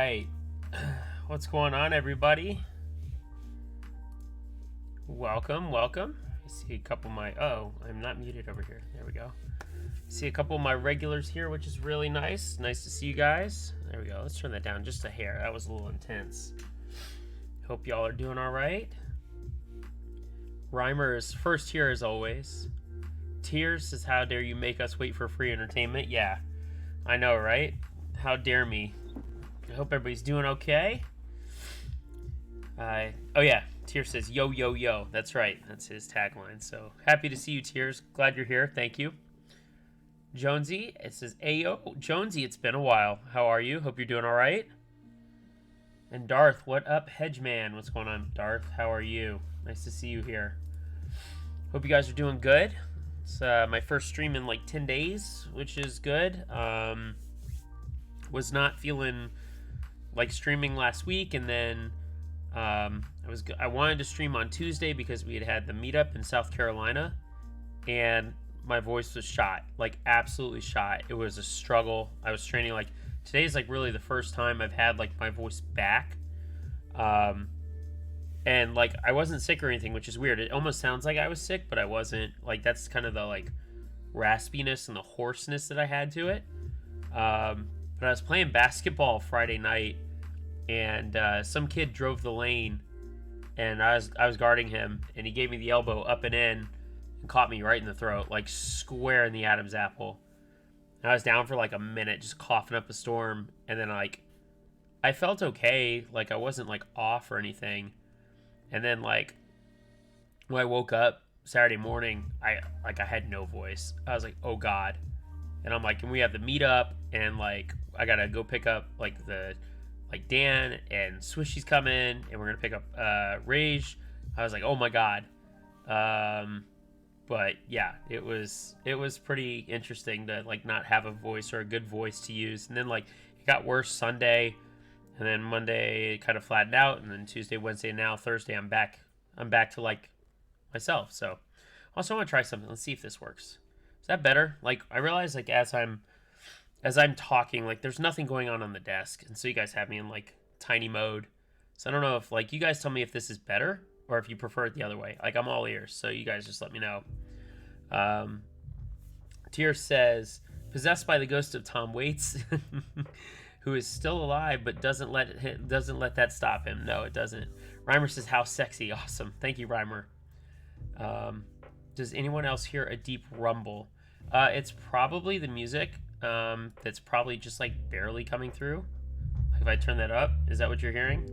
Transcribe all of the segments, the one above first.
right. What's going on, everybody? Welcome. I see a couple of my... Oh, I'm not muted over here. There we go. I see a couple of my regulars here, which is really nice. Nice to see you guys. There we go. Let's turn that down just a hair. That was a little intense. Hope y'all are doing all right. Reimer is first here as always. Tears says, how dare you make us wait for free entertainment? Yeah, I know, right? How dare me. I hope everybody's doing okay. Oh yeah, Tears says, yo, yo, yo. That's right. That's his tagline. So happy to see you, Tears. Glad you're here. Thank you. Jonesy, it says, Ayo. Jonesy, it's been a while. How are you? Hope you're doing all right. And Darth, what up, Hedgeman? What's going on, Darth? How are you? Nice to see you here. Hope you guys are doing good. It's my first stream in like 10 days, which is good. Was not feeling like streaming last week, and then I wanted to stream on Tuesday because we had the meetup in South Carolina, and my voice was shot, like absolutely shot. It was a struggle. I was training, like today's like really the first time I've had like my voice back, and like I wasn't sick or anything, which is weird. It almost sounds like I was sick, but I wasn't. Like that's kind of the like raspiness and the hoarseness that I had to it. But I was playing basketball Friday night, and some kid drove the lane, and I was guarding him, and he gave me the elbow up and in, and caught me right in the throat, like square in the Adam's apple. And I was down for like a minute, just coughing up a storm, and then like I felt okay, like I wasn't like off or anything. And then like when I woke up Saturday morning, I had no voice. I was like, oh God. And I'm like, can we have the meetup? And like, I gotta go pick up like Dan and Swishy's coming, and we're gonna pick up Rage. I was like, oh my God. But yeah, it was pretty interesting to like not have a voice or a good voice to use. And then like it got worse Sunday, and then Monday it kind of flattened out, and then Tuesday, Wednesday, and now Thursday I'm back to like myself. So also I want to try something. Let's see if this works. Is that better? Like I realize like as I'm talking, like there's nothing going on the desk, and so you guys have me in like tiny mode. So I don't know if like you guys tell me if this is better or if you prefer it the other way. Like I'm all ears, so you guys just let me know. Tier says, possessed by the ghost of Tom Waits, who is still alive but doesn't let that stop him. No, it doesn't. Reimer says, how sexy. Awesome. Thank you, Reimer. Does anyone else hear a deep rumble? It's probably the music. That's probably just like barely coming through. Like if I turn that up, is that what you're hearing?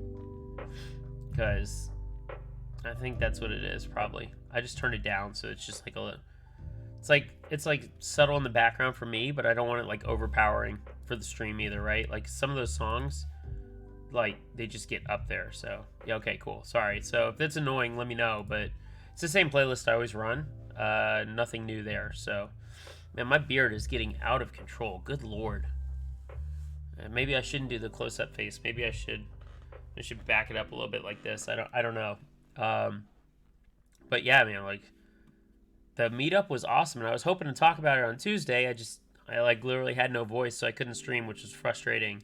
Because I think that's what it is. Probably. I just turned it down, so it's just like it's like subtle in the background for me, but I don't want it like overpowering for the stream either, right? Like some of those songs, like they just get up there. So yeah, okay, cool. Sorry. So if that's annoying, let me know. But it's the same playlist I always run. Nothing new there. So. Man, my beard is getting out of control. Good Lord. Maybe I shouldn't do the close-up face. Maybe I should back it up a little bit like this. I don't know. But yeah, man, like the meetup was awesome, and I was hoping to talk about it on Tuesday. I like literally had no voice, so I couldn't stream, which was frustrating.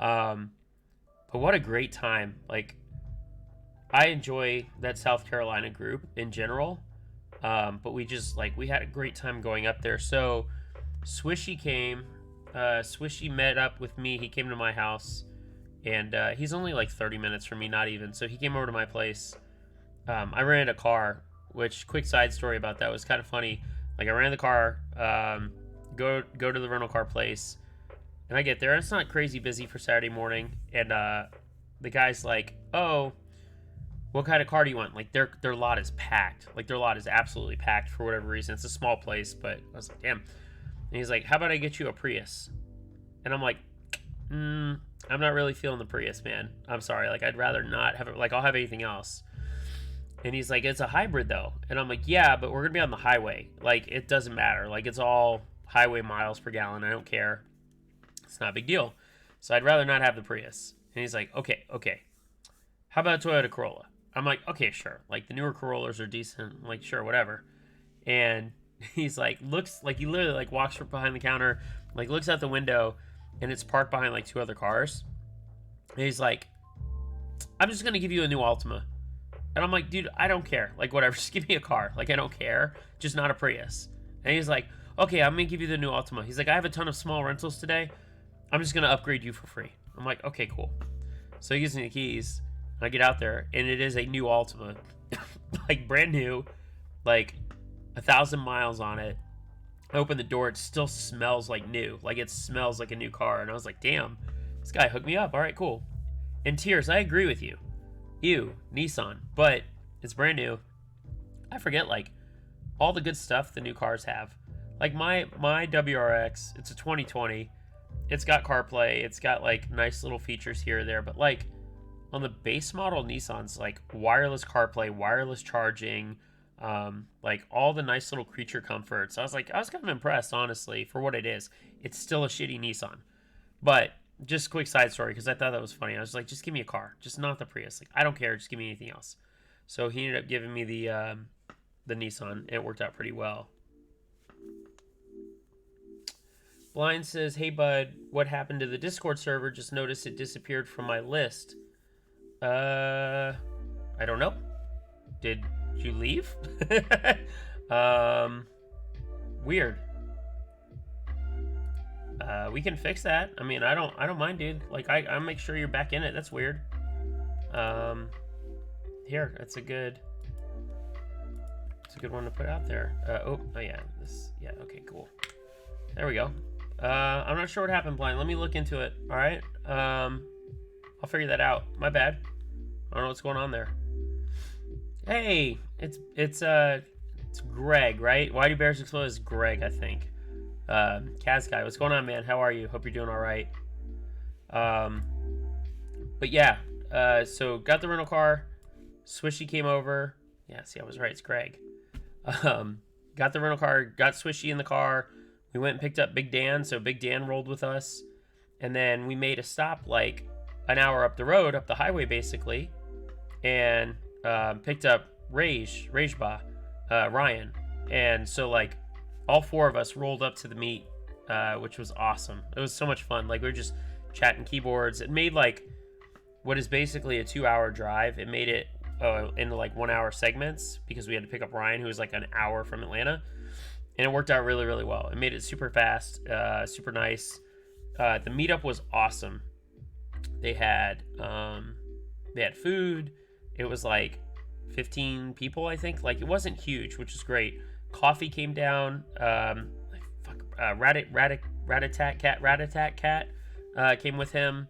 But what a great time. Like I enjoy that South Carolina group in general. But we had a great time going up there. So Swishy came, Swishy met up with me. He came to my house, and he's only like 30 minutes from me, not even. So he came over to my place. I rented a car, which quick side story about that was kind of funny. Like I ran the car, go to the rental car place, and I get there, and it's not crazy busy for Saturday morning. And the guy's like, oh, what kind of car do you want? Like their lot is packed. Like their lot is absolutely packed for whatever reason. It's a small place, but I was like, damn. And he's like, how about I get you a Prius? And I'm like, I'm not really feeling the Prius, man. I'm sorry. Like I'd rather not have it. Like I'll have anything else. And he's like, it's a hybrid though. And I'm like, yeah, but we're gonna be on the highway. Like it doesn't matter. Like it's all highway miles per gallon. I don't care. It's not a big deal. So I'd rather not have the Prius. And he's like, okay. How about a Toyota Corolla? I'm like, okay, sure. Like the newer Corollas are decent. I'm like, sure, whatever. And he's like, looks like he literally like walks from behind the counter, like looks out the window, and it's parked behind like two other cars. And he's like, I'm just gonna give you a new Altima. And I'm like, dude, I don't care. Like, whatever, just give me a car. Like, I don't care. Just not a Prius. And he's like, okay, I'm gonna give you the new Altima. He's like, I have a ton of small rentals today. I'm just gonna upgrade you for free. I'm like, okay, cool. So he gives me the keys. And I get out there, and it is a new Altima. Like, brand new. Like, 1,000 miles on it. I open the door, it still smells like new. Like, it smells like a new car. And I was like, damn, this guy hooked me up. All right, cool. In tears, I agree with you. You, Nissan. But it's brand new. I forget, like, all the good stuff the new cars have. Like, my WRX, it's a 2020. It's got CarPlay. It's got, like, nice little features here or there. But, like, on the base model Nissans, like, wireless CarPlay, wireless charging, like all the nice little creature comforts. I was kind of impressed, honestly, for what it is. It's still a shitty Nissan, but just quick side story because I thought that was funny. I was like, just give me a car, just not the Prius. Like, I don't care, just give me anything else. So he ended up giving me the Nissan, and it worked out pretty well. Blind says, hey bud, what happened to the Discord server? Just noticed it disappeared from my list. I don't know. Did you leave? Weird. We can fix that. I mean, I don't mind, dude. Like, I make sure you're back in it. That's weird. Here, that's a good one to put out there. Oh yeah, yeah, okay, cool. There we go. I'm not sure what happened, Blind. Let me look into it. All right. I'll figure that out. My bad. I don't know what's going on there. Hey, it's Greg, right? Why do bears explode? Is Greg, I think. Kaz guy, what's going on, man? How are you? Hope you're doing all right. But yeah, so got the rental car. Swishy came over. Yeah, see, I was right. It's Greg. Got the rental car. Got Swishy in the car. We went and picked up Big Dan. So Big Dan rolled with us, and then we made a stop like an hour up the road, up the highway, basically, and picked up Rajba, Ryan. And so, like, all four of us rolled up to the meet, which was awesome. It was so much fun. Like, we were just chatting keyboards. It made, like, what is basically a 2-hour drive. It made it into, like, 1-hour segments because we had to pick up Ryan, who was, like, an hour from Atlanta. And it worked out really, really well. It made it super fast, super nice. The meetup was awesome. They had food. It was like 15 people, I think. Like, it wasn't huge, which is great. Coffee came down. Rat-a-tat cat came with him.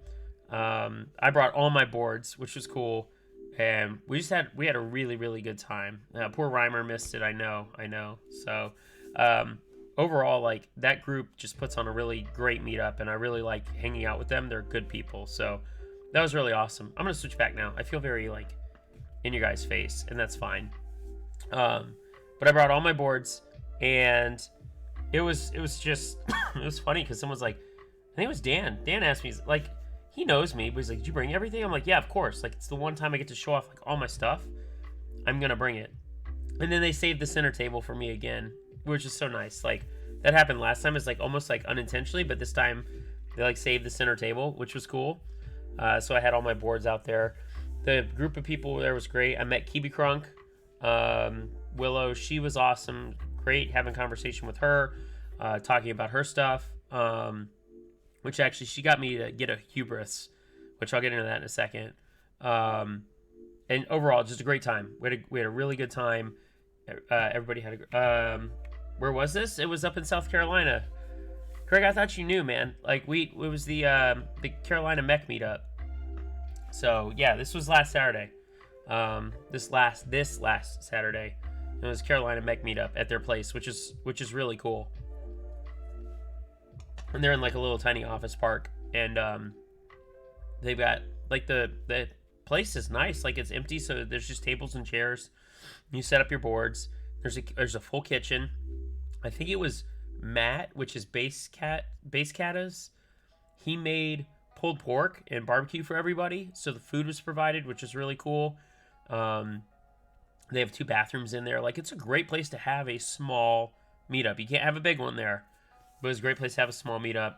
I brought all my boards, which was cool. And we had a really, really good time. Poor Reimer missed it. I know. So, overall, like, that group just puts on a really great meetup, and I really like hanging out with them. They're good people. So that was really awesome. I'm going to switch back now. I feel very, like, in your guys' face, and that's fine. But I brought all my boards, and it was just it was funny because someone's like, I think it was Dan. Dan asked me, like, he knows me, but he's like, did you bring everything? I'm like, yeah, of course. Like, it's the one time I get to show off, like, all my stuff. I'm gonna bring it. And then they saved the center table for me again, which is so nice. Like, that happened last time. It's like almost like unintentionally, but this time they like saved the center table, which was cool. So I had all my boards out there. The group of people there was great. I met Kibi Crunk, Willow. She was awesome. Great having conversation with her, talking about her stuff. Which actually, she got me to get a Hubris, which I'll get into that in a second. And overall, just a great time. We had a really good time. Everybody had a. Where was this? It was up in South Carolina. Craig, I thought you knew, man. Like, it was the Carolina Mech meetup. So yeah, this was last Saturday. This last Saturday, it was Carolina Mech meetup at their place, which is really cool. And they're in like a little tiny office park, and they've got like the place is nice. Like, it's empty, so there's just tables and chairs. You set up your boards. There's a full kitchen. I think it was Matt, which is Base Catas. He made pulled pork and barbecue for everybody, so the food was provided, which is really cool. They have 2 bathrooms in there. Like, it's a great place to have a small meetup. You can't have a big one there, but it's a great place to have a small meetup.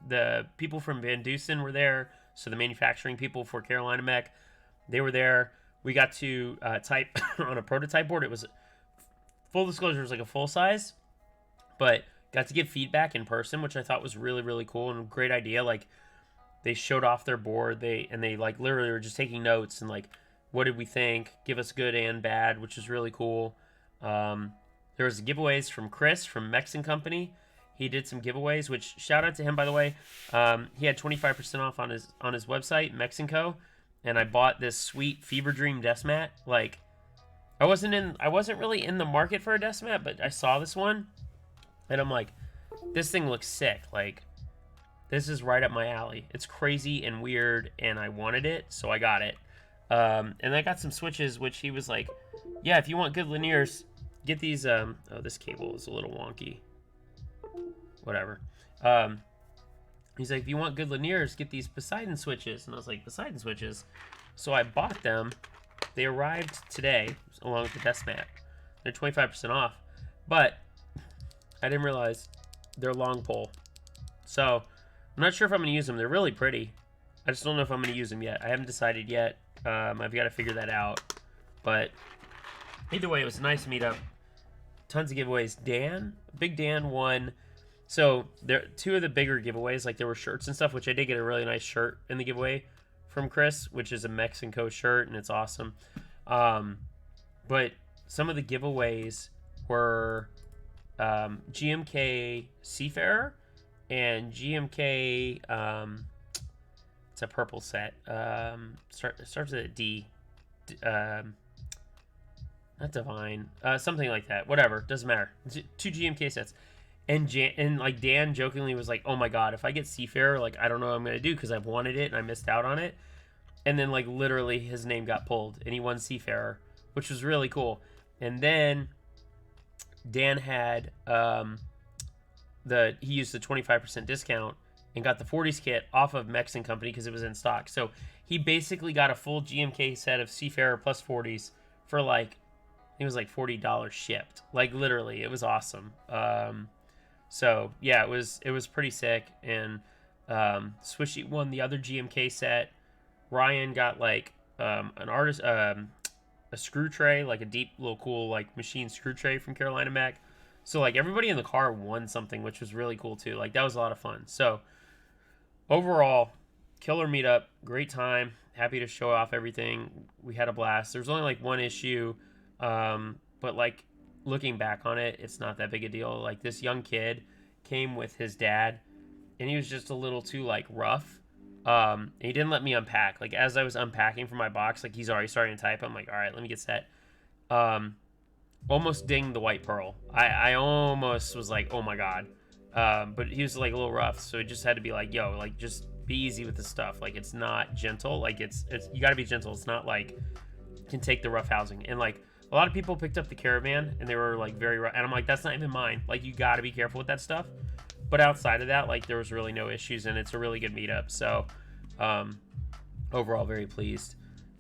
The people from Van Dusen were there. So the manufacturing people for Carolina Mech, they were there. We got to type on a prototype board. It was, full disclosure, it was like a full size, but got to give feedback in person, which I thought was really, really cool and a great idea. Like, they showed off their board. They like literally were just taking notes and like, what did we think? Give us good and bad, which is really cool. There was giveaways from Chris from Mexican Company. He did some giveaways, which shout out to him, by the way. He had 25% off on his website, Mexico, and I bought this sweet Fever Dream desk mat. Like, I wasn't really in the market for a desk mat, but I saw this one, and I'm like, this thing looks sick. Like, this is right up my alley. It's crazy and weird, and I wanted it, so I got it. And I got some switches, which he was like, yeah, if you want good linears, get these. Oh, this cable is a little wonky. Whatever. He's like, if you want good linears, get these Poseidon switches. And I was like, Poseidon switches? So I bought them. They arrived today, along with the desk mat. They're 25% off. But I didn't realize they're long pole. So I'm not sure if I'm going to use them. They're really pretty. I just don't know if I'm going to use them yet. I haven't decided yet. I've got to figure that out. But either way, it was a nice meetup. Tons of giveaways. Big Dan won. So there, two of the bigger giveaways, like there were shirts and stuff, which I did get a really nice shirt in the giveaway from Chris, which is a Mexico shirt, and it's awesome. But some of the giveaways were GMK Seafarer and GMK. It's a purple set. Starts with a D. Not Divine. Something like that. Whatever. Doesn't matter. Two GMK sets. And like Dan jokingly was like, oh my god, if I get Seafarer, like I don't know what I'm going to do because I've wanted it and I missed out on it. And then like literally his name got pulled and he won Seafarer, which was really cool. And then Dan had he used the 25% discount and got the 40s kit off of Mexican Company because it was in stock. So he basically got a full GMK set of Seafarer plus 40s for like, I think it was like $40 shipped. Like literally, it was awesome. So yeah, it was pretty sick. And Swishy won the other GMK set. Ryan got like an artist, a screw tray, like a deep little cool like machine screw tray from Carolina Mech. So like everybody in the car won something, which was really cool too. Like that was a lot of fun. So overall, killer meetup, great time. Happy to show off everything. We had a blast. There's only like one issue, but like looking back on it, it's not that big a deal. Like this young kid came with his dad, and he was just a little too like rough. He didn't let me unpack. Like as I was unpacking from my box, like he's already starting to type. I'm like, all right, let me get set. Almost dinged the white pearl. I almost was like, oh my god. But he was like a little rough, so it just had to be like, yo, like just be easy with the stuff. Like it's not gentle. Like it's you got to be gentle. It's not like can take the rough housing. And like a lot of people picked up the Caravan and they were like very rough. And I'm like, that's not even mine. Like you got to be careful with that stuff. But outside of that, like there was really no issues, and it's a really good meetup. So overall, very pleased.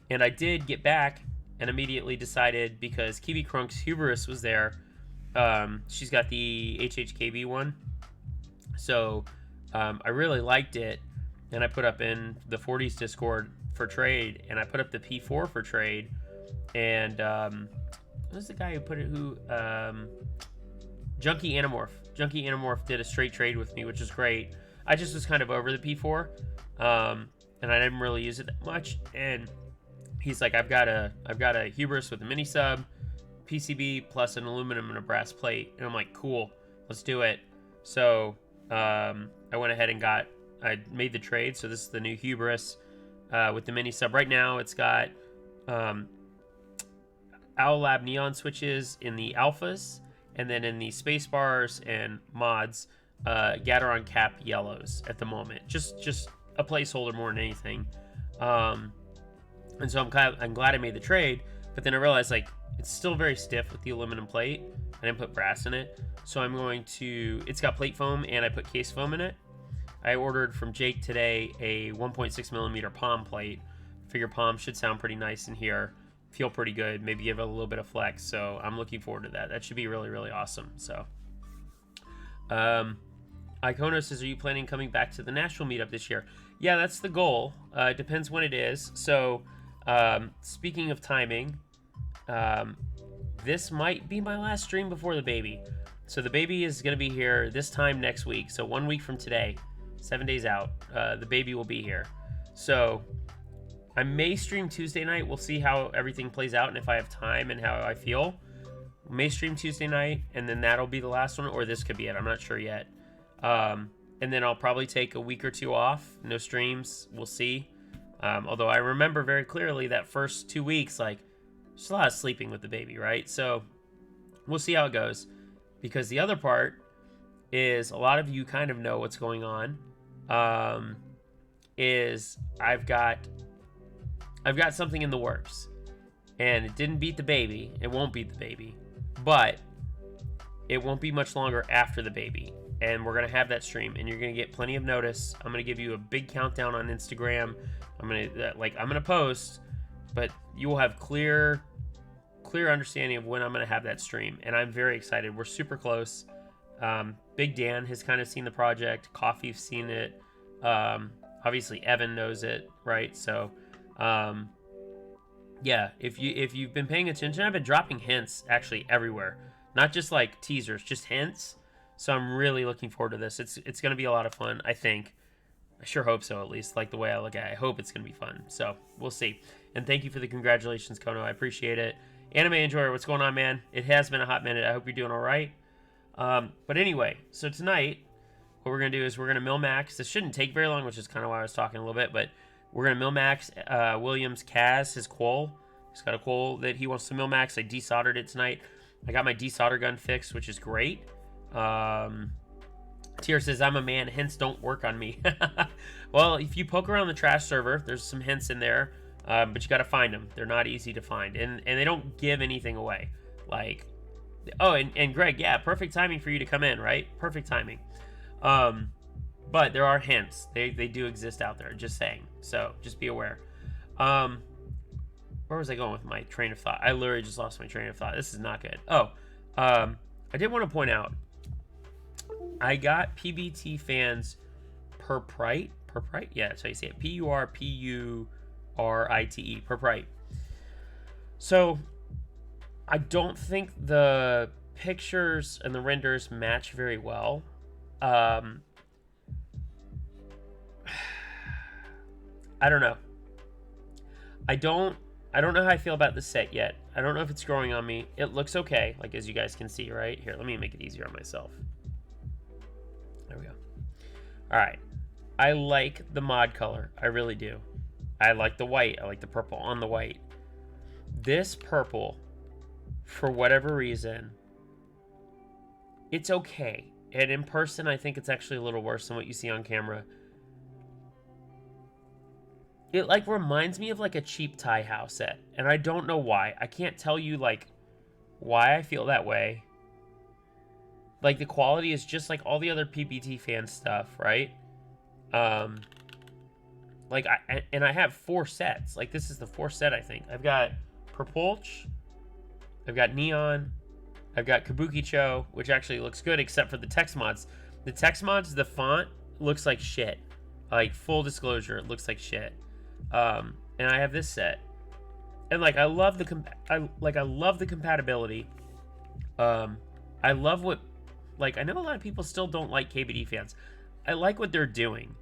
And I did get back and immediately decided, because Kiwi Crunk's Hubris was there. She's got the HHKB one. So I really liked it, and I put up in the 40s Discord for trade, and I put up the P4 for trade. And who's the guy who put it? Junkie Animorph. Junkie Animorph did a straight trade with me, which is great. I just was kind of over the P4, and I didn't really use it that much. And he's like, I've got a Hubris with a mini sub, PCB plus an aluminum and a brass plate. And I'm like, cool, let's do it. So I went ahead and I made the trade. So this is the new Hubris with the mini sub. Right now it's got Owl Lab neon switches in the alphas, and then in the space bars and mods, Gateron cap yellows at the moment. Just a placeholder more than anything. And so I'm glad I made the trade, but then I realized like it's still very stiff with the aluminum plate. I didn't put brass in it, so it's got plate foam and I put case foam in it. I ordered from Jake today a 1.6 millimeter palm plate. Figure palm should sound pretty nice in here, feel pretty good, maybe give it a little bit of flex. So I'm looking forward to that. That should be really, really awesome. So Icono says, are you planning coming back to the Nashville meetup this year? Yeah, that's the goal. It depends when it is. So, speaking of timing, um, this might be my last stream before the baby. So the baby is going to be here this time next week. So 1 week from today, 7 days out, the baby will be here. So I may stream Tuesday night. We'll see how everything plays out and if I have time and how I feel. May stream Tuesday night, and then that'll be the last one, or this could be it. I'm not sure yet. And then I'll probably take a week or two off. No streams. We'll see. Although I remember very clearly that first 2 weeks, like, there's a lot of sleeping with the baby, right? So we'll see how it goes. Because the other part is a lot of you kind of know what's going on. Is I've got something in the works. And it didn't beat the baby. It won't beat the baby. But it won't be much longer after the baby. And we're going to have that stream. And you're going to get plenty of notice. I'm going to give you a big countdown on Instagram. I'm going to post. But you will have clear understanding of when I'm going to have that stream. And I'm very excited. We're super close. Big Dan has kind of seen the project. Coffee's seen it. Obviously, Evan knows it, right? So, yeah, if you've been paying attention, I've been dropping hints actually everywhere, not just like teasers, just hints. So I'm really looking forward to this. It's going to be a lot of fun, I think. I sure hope so, at least like the way I look at it. I hope it's going to be fun. So we'll see. And thank you for the congratulations, Kono. I appreciate it. Anime Enjoyer, what's going on, man? It has been a hot minute. I hope you're doing all right. But anyway, so tonight, what we're going to do is we're going to mill max. This shouldn't take very long, which is kind of why I was talking a little bit, but we're going to mill max William's Kaz, his Qull. He's got a Qull that he wants to mill max. I desoldered it tonight. I got my desolder gun fixed, which is great. Tier says, I'm a man, hints don't work on me. Well, if you poke around the trash server, there's some hints in there, but you got to find them. They're not easy to find, and they don't give anything away. Like, oh, and Greg, yeah, perfect timing for you to come in, right? Perfect timing. But there are hints. They do exist out there, just saying. So just be aware. Where was I going with my train of thought? I literally just lost my train of thought. This is not good. Oh, I did want to point out, I got PBT fans Purprite. Yeah, that's how you say it. Purpurite. Purprite. So I don't think the pictures and the renders match very well. I don't know. I don't know how I feel about the set yet. I don't know if it's growing on me. It looks okay, like as you guys can see, right? Here, let me make it easier on myself. There we go. All right. I like the mod color. I really do. I like the white. I like the purple on the white. This purple, for whatever reason, it's okay. And in person, I think it's actually a little worse than what you see on camera. It like reminds me of like a cheap tie house set, and I don't know why. I can't tell you like why I feel that way. Like the quality is just like all the other PBT fan stuff, right? Like I have 4 sets. Like this is the 4th set, I think. I've got Purpulch, I've got Neon, I've got Kabukicho, which actually looks good except for the text mods. The text mods, the font looks like shit. Like full disclosure, it looks like shit. And I have this set, and like I love the compatibility. I love what, like, I know a lot of people still don't like KBD fans. I like what they're doing,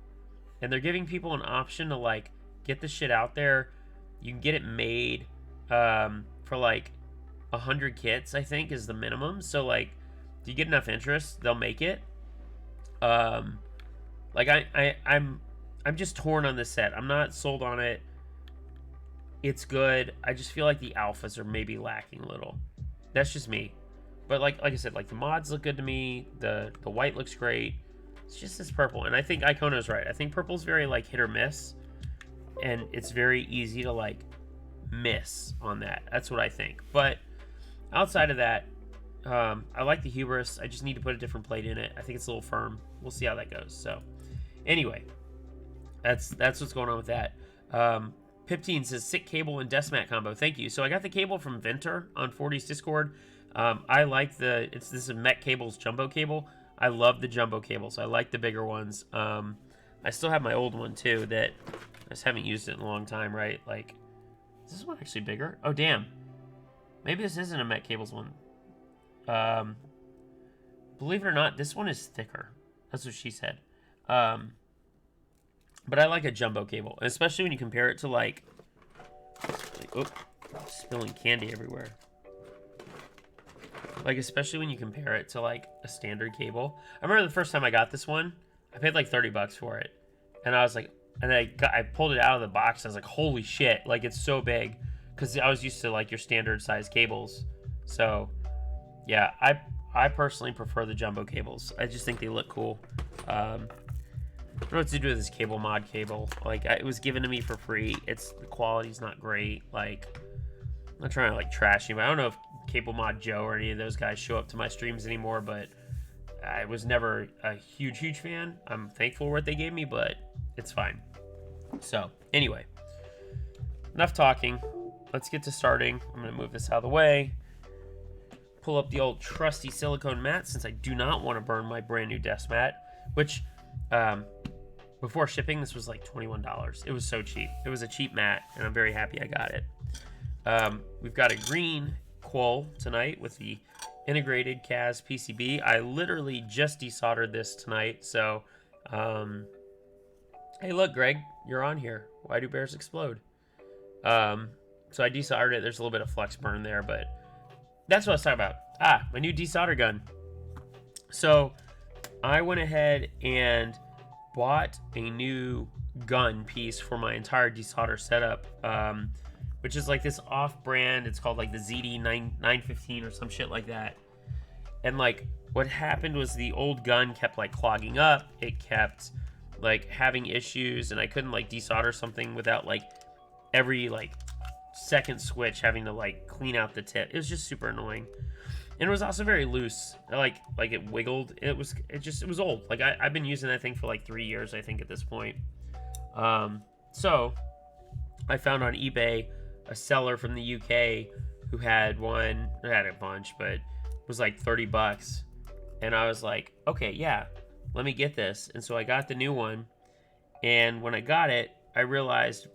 and they're giving people an option to like get the shit out there. You can get it made for like 100 kits, I think, is the minimum. So like, if you get enough interest, they'll make it. Like I'm just torn on this set. I'm not sold on it. It's good. I just feel like the alphas are maybe lacking a little. That's just me. But like I said, like the mods look good to me. The white looks great. It's just this purple. And I think Ikono's right. I think purple's very like hit or miss. And it's very easy to like miss on that. That's what I think. But outside of that, I like the Hubris. I just need to put a different plate in it. I think it's a little firm. We'll see how that goes. So anyway, that's what's going on with that. Pipteen says sick cable and Deathmat combo. Thank you. So I got the cable from Venter on 40's Discord. I like this is Met Cable's jumbo cable. I love the jumbo cables. I like the bigger ones. I still have my old one too that I just haven't used it in a long time, right? Like, is this one actually bigger? Oh, damn. Maybe this isn't a Met Cables one. Believe it or not, this one is thicker. That's what she said. But I like a jumbo cable, especially when you compare it to like oops, spilling candy everywhere. Like, especially when you compare it to like a standard cable. I remember the first time I got this one, I paid like 30 bucks for it. And I was like, and I pulled it out of the box. I was like, holy shit, like it's so big. Because I was used to like your standard size cables. So yeah, I personally prefer the jumbo cables. I just think they look cool. I don't know what to do with this cable mod cable. Like, it was given to me for free. The quality's not great. Like, I'm not trying to like trash him. I don't know if Cable Mod Joe or any of those guys show up to my streams anymore, but I was never a huge fan. I'm thankful for what they gave me, but it's fine. So anyway, enough talking. Let's get to starting. I'm gonna move this out of the way. Pull up the old trusty silicone mat since I do not want to burn my brand new desk mat, which before shipping this was like $21. It was so cheap. It was a cheap mat, and I'm very happy I got it. We've got a green Qull tonight with the integrated CAS PCB. I literally just desoldered this tonight, so hey, look, Greg, you're on here. Why do bears explode? So I desoldered it. There's a little bit of flux burn there, but that's what I was talking about. My new desolder gun. So I went ahead and bought a new gun piece for my entire desolder setup, which is like this off-brand. It's called like the ZD915 or some shit like that. And like what happened was the old gun kept like clogging up. It kept like having issues, and I couldn't like desolder something without like every like second switch having to like clean out the tip. It was just super annoying. And it was also very loose. Like it wiggled. It was old. Like I've been using that thing for like 3 years, I think, at this point. So I found on eBay a seller from the UK who had one. It had a bunch, but it was like 30 bucks. And I was like, okay, yeah, let me get this. And so I got the new one. And when I got it, I realized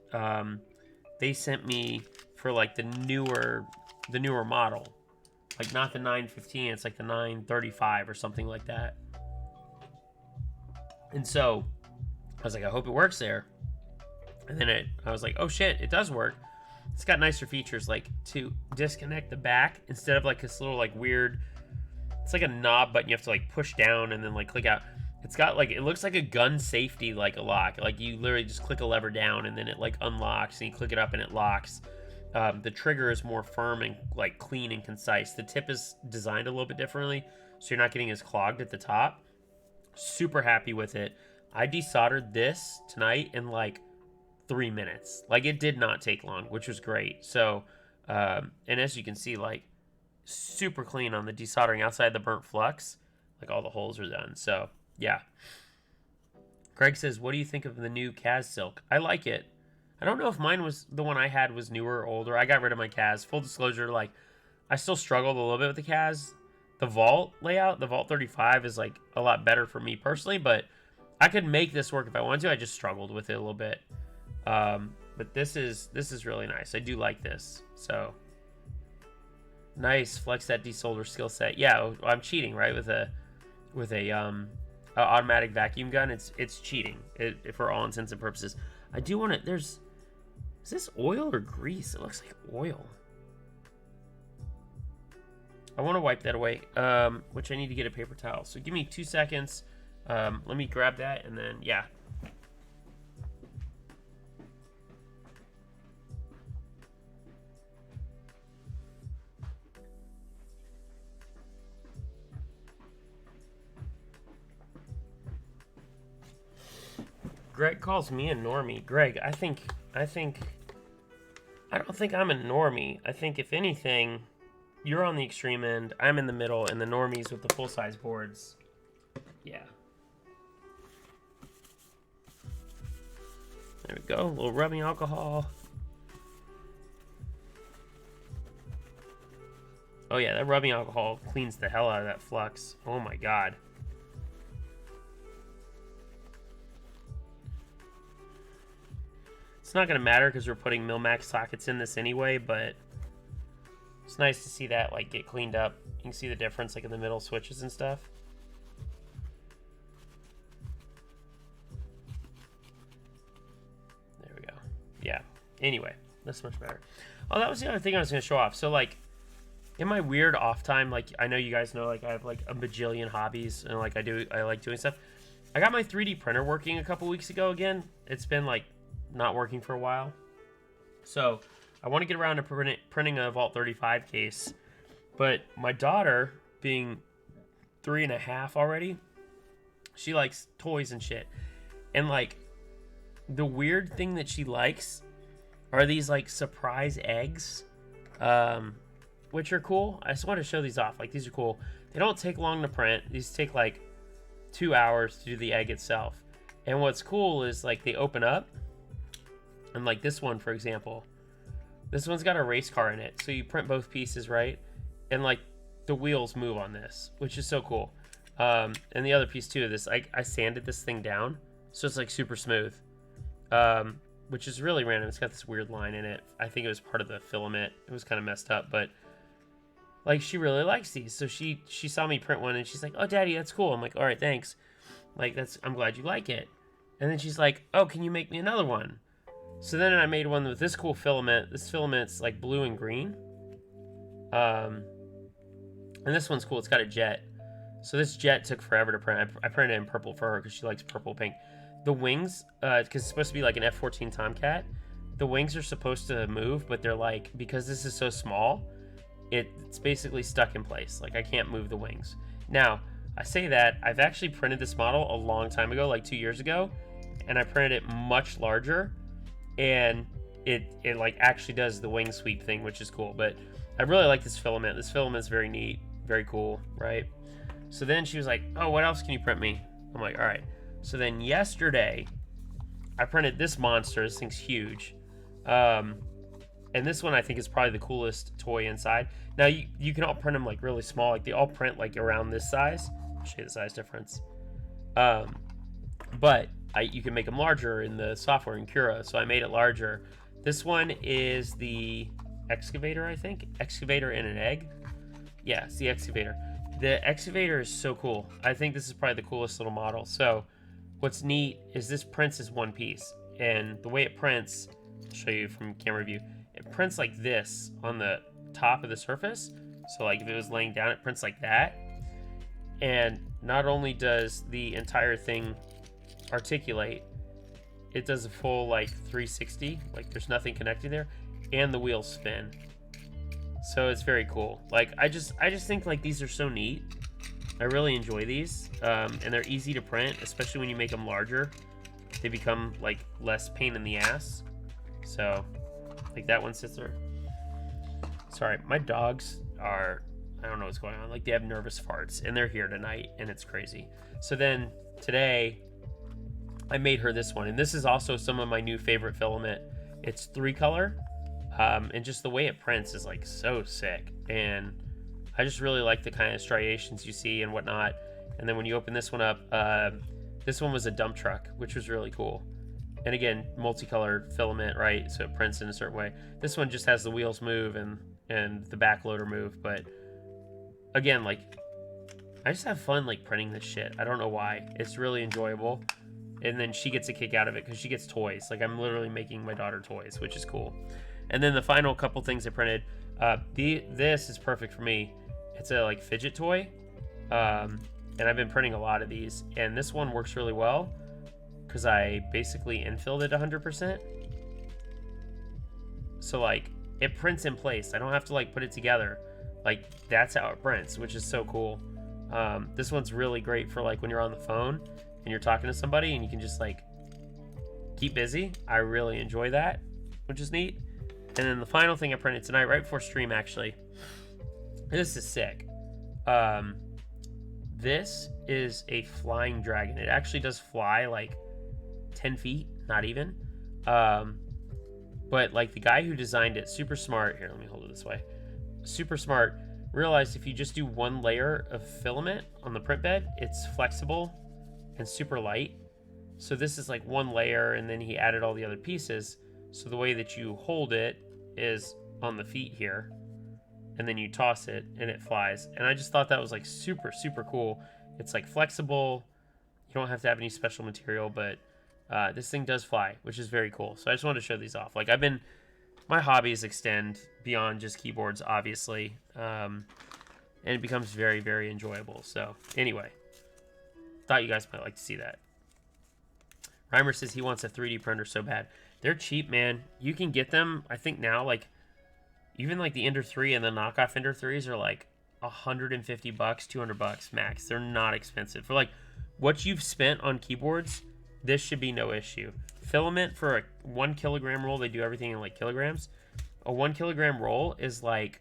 they sent me for like the newer model. Like not the 915, it's like the 935 or something like that. And so I was like, I hope it works there. And then I was like, oh shit, it does work. It's got nicer features, like to disconnect the back instead of like this little like weird, it's like a knob button you have to like push down and then like click out. It's got like, it looks like a gun safety like a lock. Like you literally just click a lever down and then it like unlocks, and you click it up and it locks. The trigger is more firm and like clean and concise. The tip is designed a little bit differently, so you're not getting as clogged at the top. Super happy with it. I desoldered this tonight in like 3 minutes. Like it did not take long, which was great. So, and as you can see, like super clean on the desoldering outside the burnt flux. Like all the holes are done. So yeah. Greg says, what do you think of the new CAS Silk? I like it. I don't know if mine was, the one I had was newer or older. I got rid of my CAS. Full disclosure, like, I still struggled a little bit with the CAS. The Vault layout, the Vault 35 is, like, a lot better for me personally, but I could make this work if I wanted to. I just struggled with it a little bit. But this is really nice. I do like this. So, nice. Flex that desolder skill set. Yeah, I'm cheating, right? With a automatic vacuum gun. It's cheating for all intents and purposes. I do want to, is this oil or grease? It looks like oil. I want to wipe that away, which I need to get a paper towel. So give me 2 seconds. Let me grab that, and then, yeah. Greg calls me a normie. Greg, I don't think I'm a normie. I think if anything, you're on the extreme end, I'm in the middle, and the normies with the full-size boards. Yeah. There we go. A little rubbing alcohol. Oh yeah, that rubbing alcohol cleans the hell out of that flux. Oh my god. It's not going to matter because we're putting Mil-Max sockets in this anyway, but it's nice to see that like get cleaned up. You can see the difference like in the middle switches and stuff. There we go. Yeah. Anyway, that's much better. Oh, that was the other thing I was going to show off. So like in my weird off time, like I know you guys know, like I have like a bajillion hobbies and like I like doing stuff. I got my 3D printer working a couple weeks ago again. It's been like not working for a while. So I want to get around to printing a Vault 35 case. But my daughter, being 3.5 already, she likes toys and shit. And like the weird thing that she likes are these like surprise eggs, which are cool. I just want to show these off. Like these are cool. They don't take long to print. These take like 2 hours to do the egg itself. And what's cool is like they open up, and like this one, for example, this one's got a race car in it. So you print both pieces, right? And like the wheels move on this, which is so cool. And the other piece too of this, I sanded this thing down, so it's like super smooth, which is really random. It's got this weird line in it. I think it was part of the filament. It was kind of messed up, but like she really likes these. So she saw me print one and she's like, "Oh, Daddy, that's cool." I'm like, "All right, thanks. Like I'm glad you like it." And then she's like, "Oh, can you make me another one?" So then I made one with this cool filament. This filament's like blue and green. And this one's cool. It's got a jet. So this jet took forever to print. I printed it in purple for her because she likes purple pink. The wings, because it's supposed to be like an F-14 Tomcat, the wings are supposed to move, but they're like, because this is so small, it's basically stuck in place. Like I can't move the wings. Now, I say that, I've actually printed this model a long time ago, like 2 years ago, and I printed it much larger, and it like actually does the wing sweep thing, which is cool. But I really like this filament. This filament's very neat, very cool, right? So then she was like, "Oh, what else can you print me?" I'm like, "All right." So then yesterday, I printed this monster. This thing's huge. And this one I think is probably the coolest toy inside. Now you can all print them like really small. Like they all print like around this size. I'll show you the size difference. But you can make them larger in the software in Cura. So I made it larger. This one is the excavator, I think. Excavator in an egg. Yeah, it's the excavator. The excavator is so cool. I think this is probably the coolest little model. So what's neat is this prints as one piece. And the way it prints, I'll show you from camera view, it prints like this on the top of the surface. So like if it was laying down, it prints like that. And not only does the entire thing articulate, it does a full like 360, like there's nothing connecting there, and the wheels spin. So it's very cool. Like I just think like these are so neat. I really enjoy these, and they're easy to print, especially when you make them larger. They become like less pain in the ass. So like that one sits there. Sorry, my dogs are, I don't know what's going on. Like they have nervous farts, and they're here tonight, and it's crazy. So then today I made her this one, and this is also some of my new favorite filament. It's 3-color, and just the way it prints is like so sick, and I just really like the kind of striations you see and whatnot. And then when you open this one up, this one was a dump truck, which was really cool. And again, multicolored filament, right? So it prints in a certain way. This one just has the wheels move and the back loader move. But again, like I just have fun like printing this shit. I don't know why. It's really enjoyable. And then she gets a kick out of it because she gets toys. Like I'm literally making my daughter toys, which is cool. And then the final couple things I printed, this is perfect for me. It's a like fidget toy, and I've been printing a lot of these. And this one works really well because I basically infilled it 100%. So like it prints in place. I don't have to like put it together. Like that's how it prints, which is so cool. This one's really great for like when you're on the phone and you're talking to somebody and you can just like keep busy. I really enjoy that, which is neat. And then the final thing I printed tonight, right before stream actually, this is sick. This is a flying dragon. It actually does fly like 10 feet, not even. But like the guy who designed it, super smart. Here, let me hold it this way. Super smart. Realized if you just do one layer of filament on the print bed, it's flexible and super light. So this is like one layer, and then he added all the other pieces. So the way that you hold it is on the feet here, and then you toss it and it flies. And I just thought that was like super, super cool. It's like flexible. You don't have to have any special material, but this thing does fly, which is very cool. So I just wanted to show these off. Like my hobbies extend beyond just keyboards, obviously. And it becomes very, very enjoyable. So anyway, thought you guys might like to see that. Reimer says he wants a 3D printer so bad. They're cheap, man. You can get them, I think now, like, even like the Ender 3 and the knockoff Ender 3s are like $150, $200 max. They're not expensive. For like what you've spent on keyboards, this should be no issue. Filament for a 1 kilogram roll, they do everything in like kilograms. A 1 kilogram roll is like,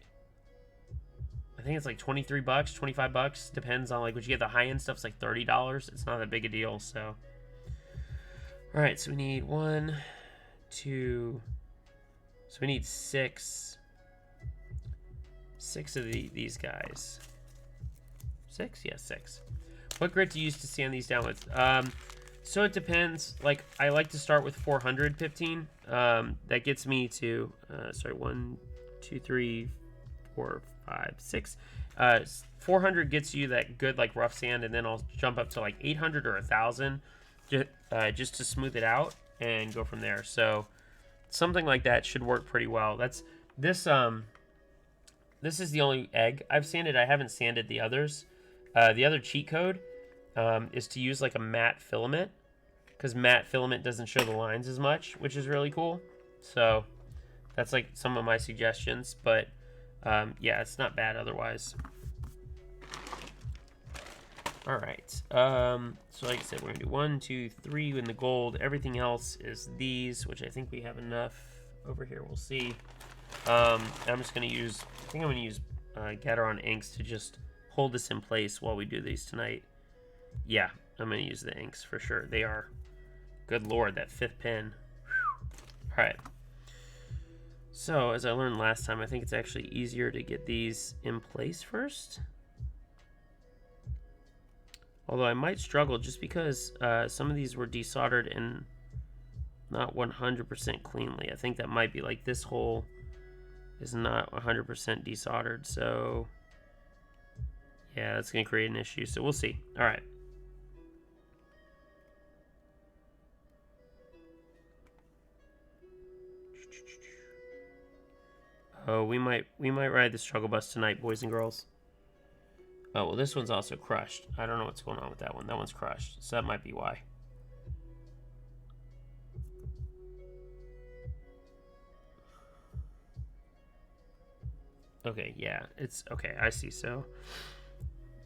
I think it's like $23, $25. Depends on like what you get. The high end stuff's like $30. It's not that big a deal. So, all right. So we need 1, 2. So we need 6 of these guys. 6? Yeah, 6. What grit do you use to sand these down with? So it depends. Like, I like to start with 415. That gets me to, 1, 2, 3, 4, 5, 6. 400 gets you that good, like, rough sand, and then I'll jump up to, like, 800 or 1,000 just to smooth it out and go from there. So something like that should work pretty well. This is the only egg I've sanded. I haven't sanded the others. The other cheat code is to use like a matte filament, because matte filament doesn't show the lines as much, which is really cool. So that's like some of my suggestions, but yeah, it's not bad otherwise. All right. So like I said, we're gonna do 1, 2, 3 in the gold. Everything else is these, which I think we have enough over here. We'll see. I'm just gonna use. I think I'm gonna use Gateron inks to just hold this in place while we do these tonight. Yeah, I'm gonna use the inks for sure. They are. Good lord, that 5th pin. All right. So as I learned last time, I think it's actually easier to get these in place first. Although I might struggle just because some of these were desoldered and not 100% cleanly. I think that might be like this hole is not 100% desoldered. So yeah, that's going to create an issue. So we'll see. All right. Oh, we might ride the struggle bus tonight, boys and girls. Oh, well, this one's also crushed. I don't know what's going on with that one. That one's crushed, so that might be why. Okay, yeah, it's okay. I see. So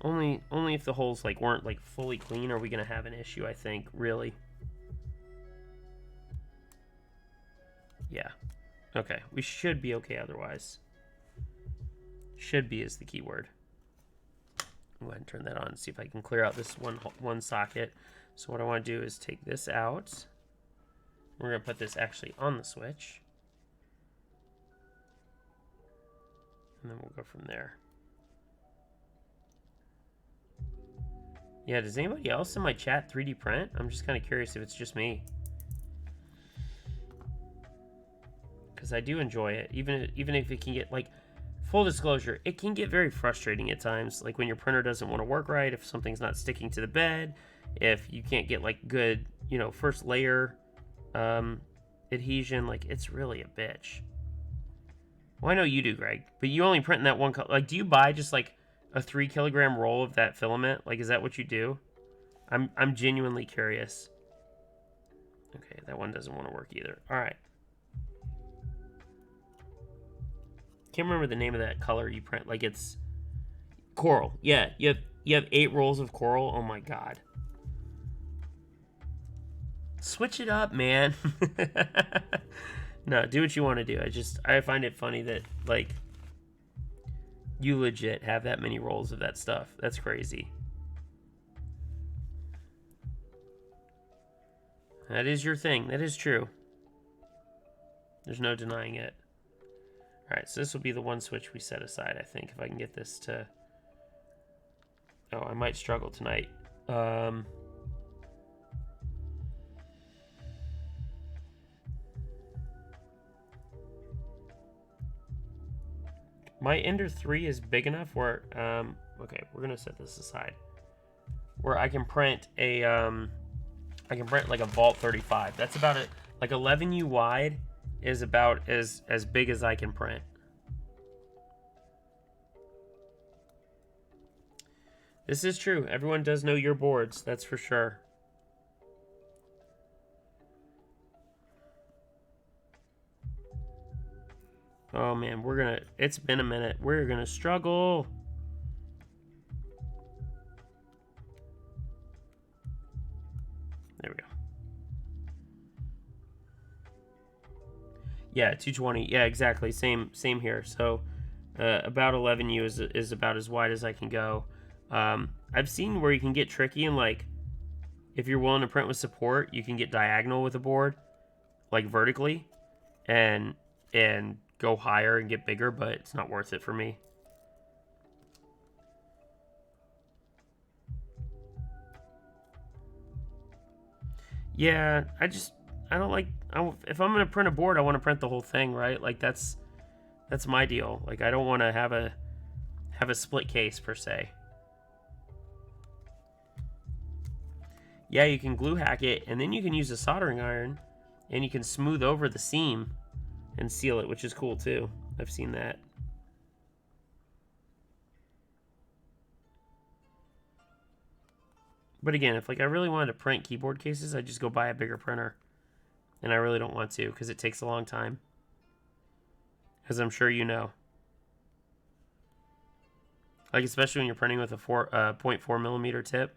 only if the holes like weren't like fully clean are we gonna have an issue. I think really. Yeah. Okay, we should be okay otherwise. Should be is the key word. Go ahead and turn that on and see if I can clear out this one socket. So what I want to do is take this out. We're going to put this actually on the switch. And then we'll go from there. Yeah, does anybody else in my chat 3D print? I'm just kind of curious if it's just me. Because I do enjoy it. Even if it can get, like, full disclosure, it can get very frustrating at times. Like when your printer doesn't want to work right, if something's not sticking to the bed, if you can't get, like, good, you know, first layer adhesion, like, it's really a bitch. Well, I know you do, Greg, but you only print in that one color. Like, do you buy just, like, a 3 kilogram roll of that filament? Like, is that what you do? I'm genuinely curious. Okay, that one doesn't want to work either. All right. Can't remember the name of that color you print. Like, it's coral. Yeah, you have 8 rolls of coral. Oh my god. Switch it up, man. No, do what you want to do. I find it funny that, like, you legit have that many rolls of that stuff. That's crazy. That is your thing. That is true. There's no denying it. Alright, so this will be the one switch we set aside, I think, if I can get this to... Oh, I might struggle tonight. My Ender 3 is big enough where, okay, we're gonna set this aside. Where I can print a, I can print like a Vault 35. That's about it. Like 11U wide is about as big as I can print. This is true. Everyone does know your boards, that's for sure. Oh man, it's been a minute. We're gonna struggle. There we go. Yeah, 220. Yeah, exactly. Same here. So about 11U is about as wide as I can go. I've seen where you can get tricky and like if you're willing to print with support, you can get diagonal with a board, like vertically, and go higher and get bigger, but it's not worth it for me. Yeah, I don't like, if I'm gonna print a board, I want to print the whole thing, right? Like that's my deal. Like I don't want to have a split case per se. Yeah, you can glue hack it, and then you can use a soldering iron, and you can smooth over the seam and seal it, which is cool too. I've seen that. But again, if like I really wanted to print keyboard cases, I'd just go buy a bigger printer. And I really don't want to because it takes a long time. As I'm sure you know. Like especially when you're printing with a 0.4 millimeter tip.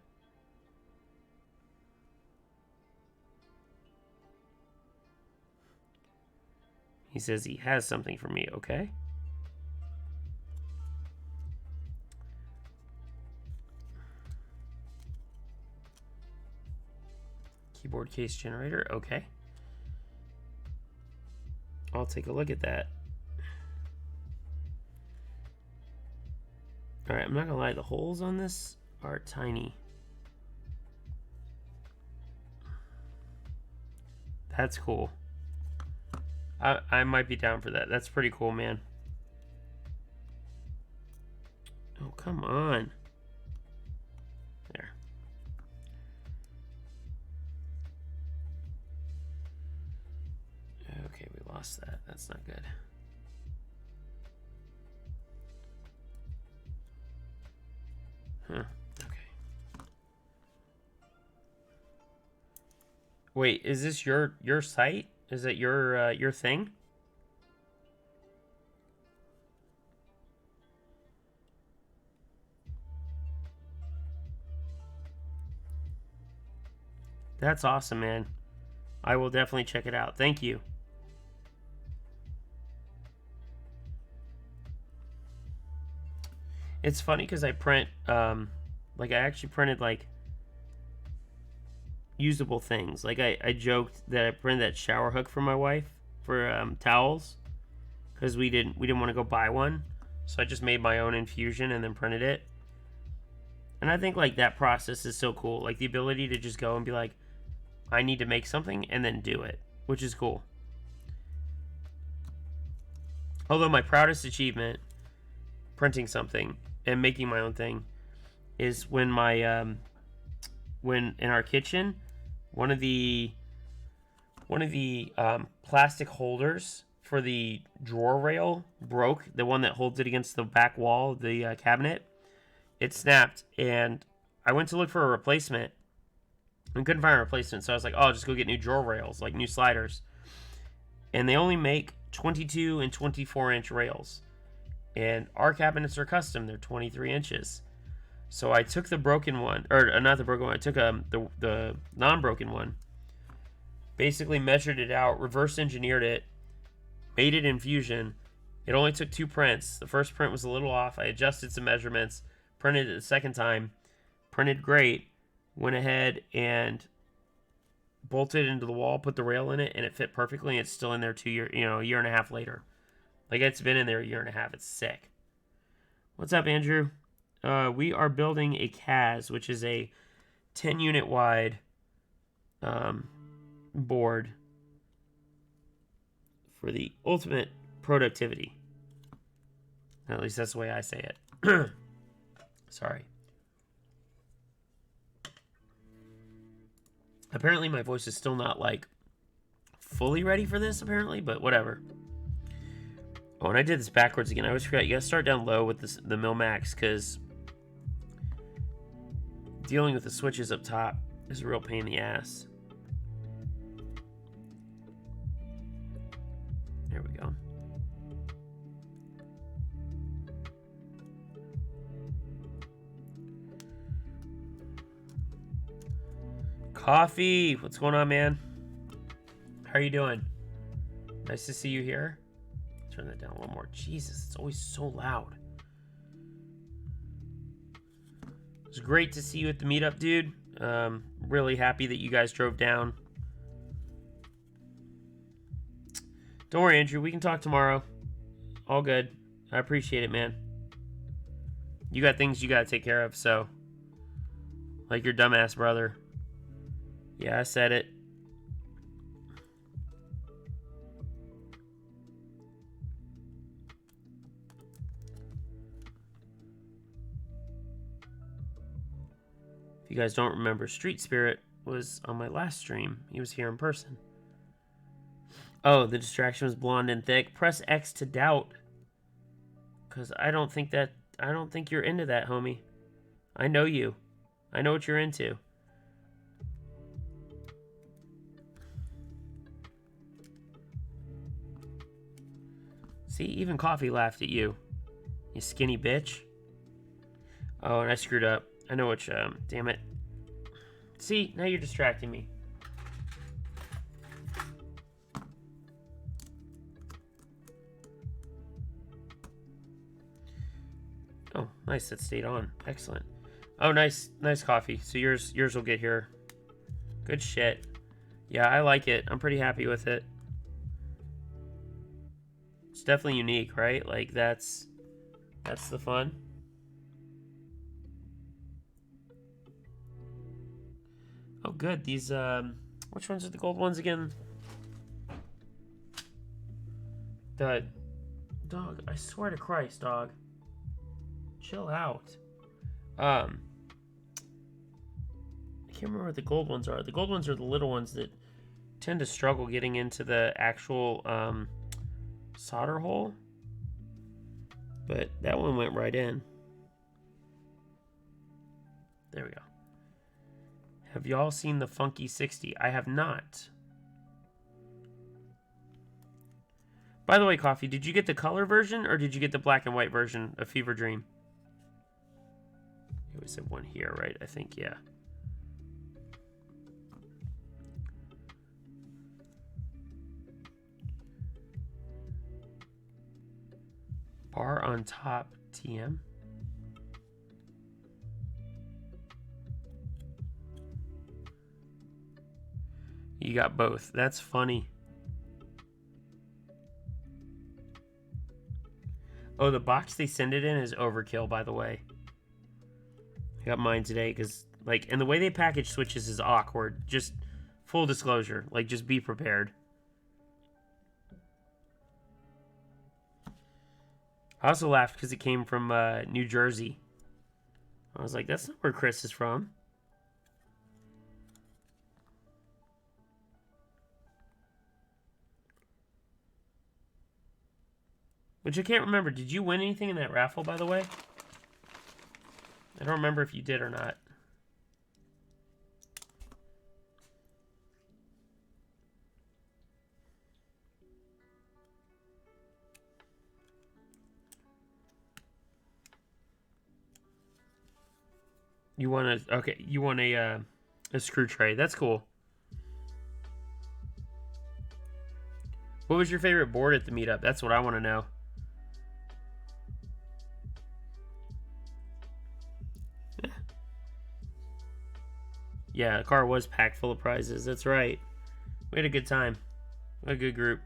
He says he has something for me, okay? Keyboard case generator, okay. I'll take a look at that. Alright, I'm not gonna lie, the holes on this are tiny. That's cool. I might be down for that. That's pretty cool, man. Oh, come on. There. Okay, we lost that. That's not good. Huh. Okay. Wait, is this your site? Is it your thing? That's awesome, man. I will definitely check it out. Thank you. It's funny because I print, like I actually printed like usable things. Like I joked that I printed that shower hook for my wife for towels because we didn't want to go buy one, so I just made my own infusion and then printed it. And I think like that process is so cool, like the ability to just go and be like, I need to make something and then do it, which is cool. Although my proudest achievement printing something and making my own thing is when my when in our kitchen one of the plastic holders for the drawer rail broke, the one that holds it against the back wall of the cabinet. It snapped, and I went to look for a replacement and couldn't find a replacement, so I was like, oh, I'll just go get new drawer rails, like new sliders. And they only make 22 and 24 inch rails, and our cabinets are custom. They're 23 inches. So I took the broken one, or not the broken one, I took the non-broken one, basically measured it out, reverse engineered it, made it in Fusion. It only took 2 prints. The first print was a little off. I adjusted some measurements, printed it the second time, printed great, went ahead and bolted it into the wall, put the rail in it, and it fit perfectly. It's still in there a year and a half later. Like, it's been in there a year and a half. It's sick. What's up, Andrew? We are building a CAS, which is a 10 unit wide board for the ultimate productivity. At least that's the way I say it. Sorry. Apparently my voice is still not, like, fully ready for this, apparently, but whatever. Oh, and I did this backwards again. I always forgot. You gotta start down low with this, the mil-max, because dealing with the switches up top is a real pain in the ass. There we go. Coffee! What's going on, man? How are you doing? Nice to see you here. Turn that down a little more. Jesus, it's always so loud. It was great to see you at the meetup, dude. Really happy that you guys drove down. Don't worry, Andrew. We can talk tomorrow. All good. I appreciate it, man. You got things you gotta take care of, so... Like your dumbass brother. Yeah, I said it. If you guys don't remember, Street Spirit was on my last stream. He was here in person. Oh, the distraction was blonde and thick. Press X to doubt. Because I don't think you're into that, homie. I know you. I know what you're into. See, even Coffee laughed at you. You skinny bitch. Oh, and I screwed up. I know which, damn it. See, now you're distracting me. Oh, nice, that stayed on. Excellent. Oh, nice coffee. So yours will get here. Good shit. Yeah, I like it. I'm pretty happy with it. It's definitely unique, right? Like, that's the fun. Oh, good. These, which ones are the gold ones again? The dog, I swear to Christ, dog. Chill out. I can't remember what the gold ones are. The gold ones are the little ones that tend to struggle getting into the actual, solder hole. But that one went right in. There we go. Have y'all seen the Funky 60? I have not. By the way, Coffee, did you get the color version or did you get the black and white version of Fever Dream? You always have one here, right? I think, yeah. Bar on top, TM. You got both. That's funny. Oh, the box they send it in is overkill, by the way. I got mine today because, like, and the way they package Switches is awkward. Just full disclosure. Like, just be prepared. I also laughed because it came from New Jersey. I was like, that's not where Chris is from. Which I can't remember. Did you win anything in that raffle, by the way? I don't remember if you did or not. You won a... Okay, you won a screw tray. That's cool. What was your favorite board at the meetup? That's what I want to know. Yeah, the car was packed full of prizes. That's right. We had a good time. A good group.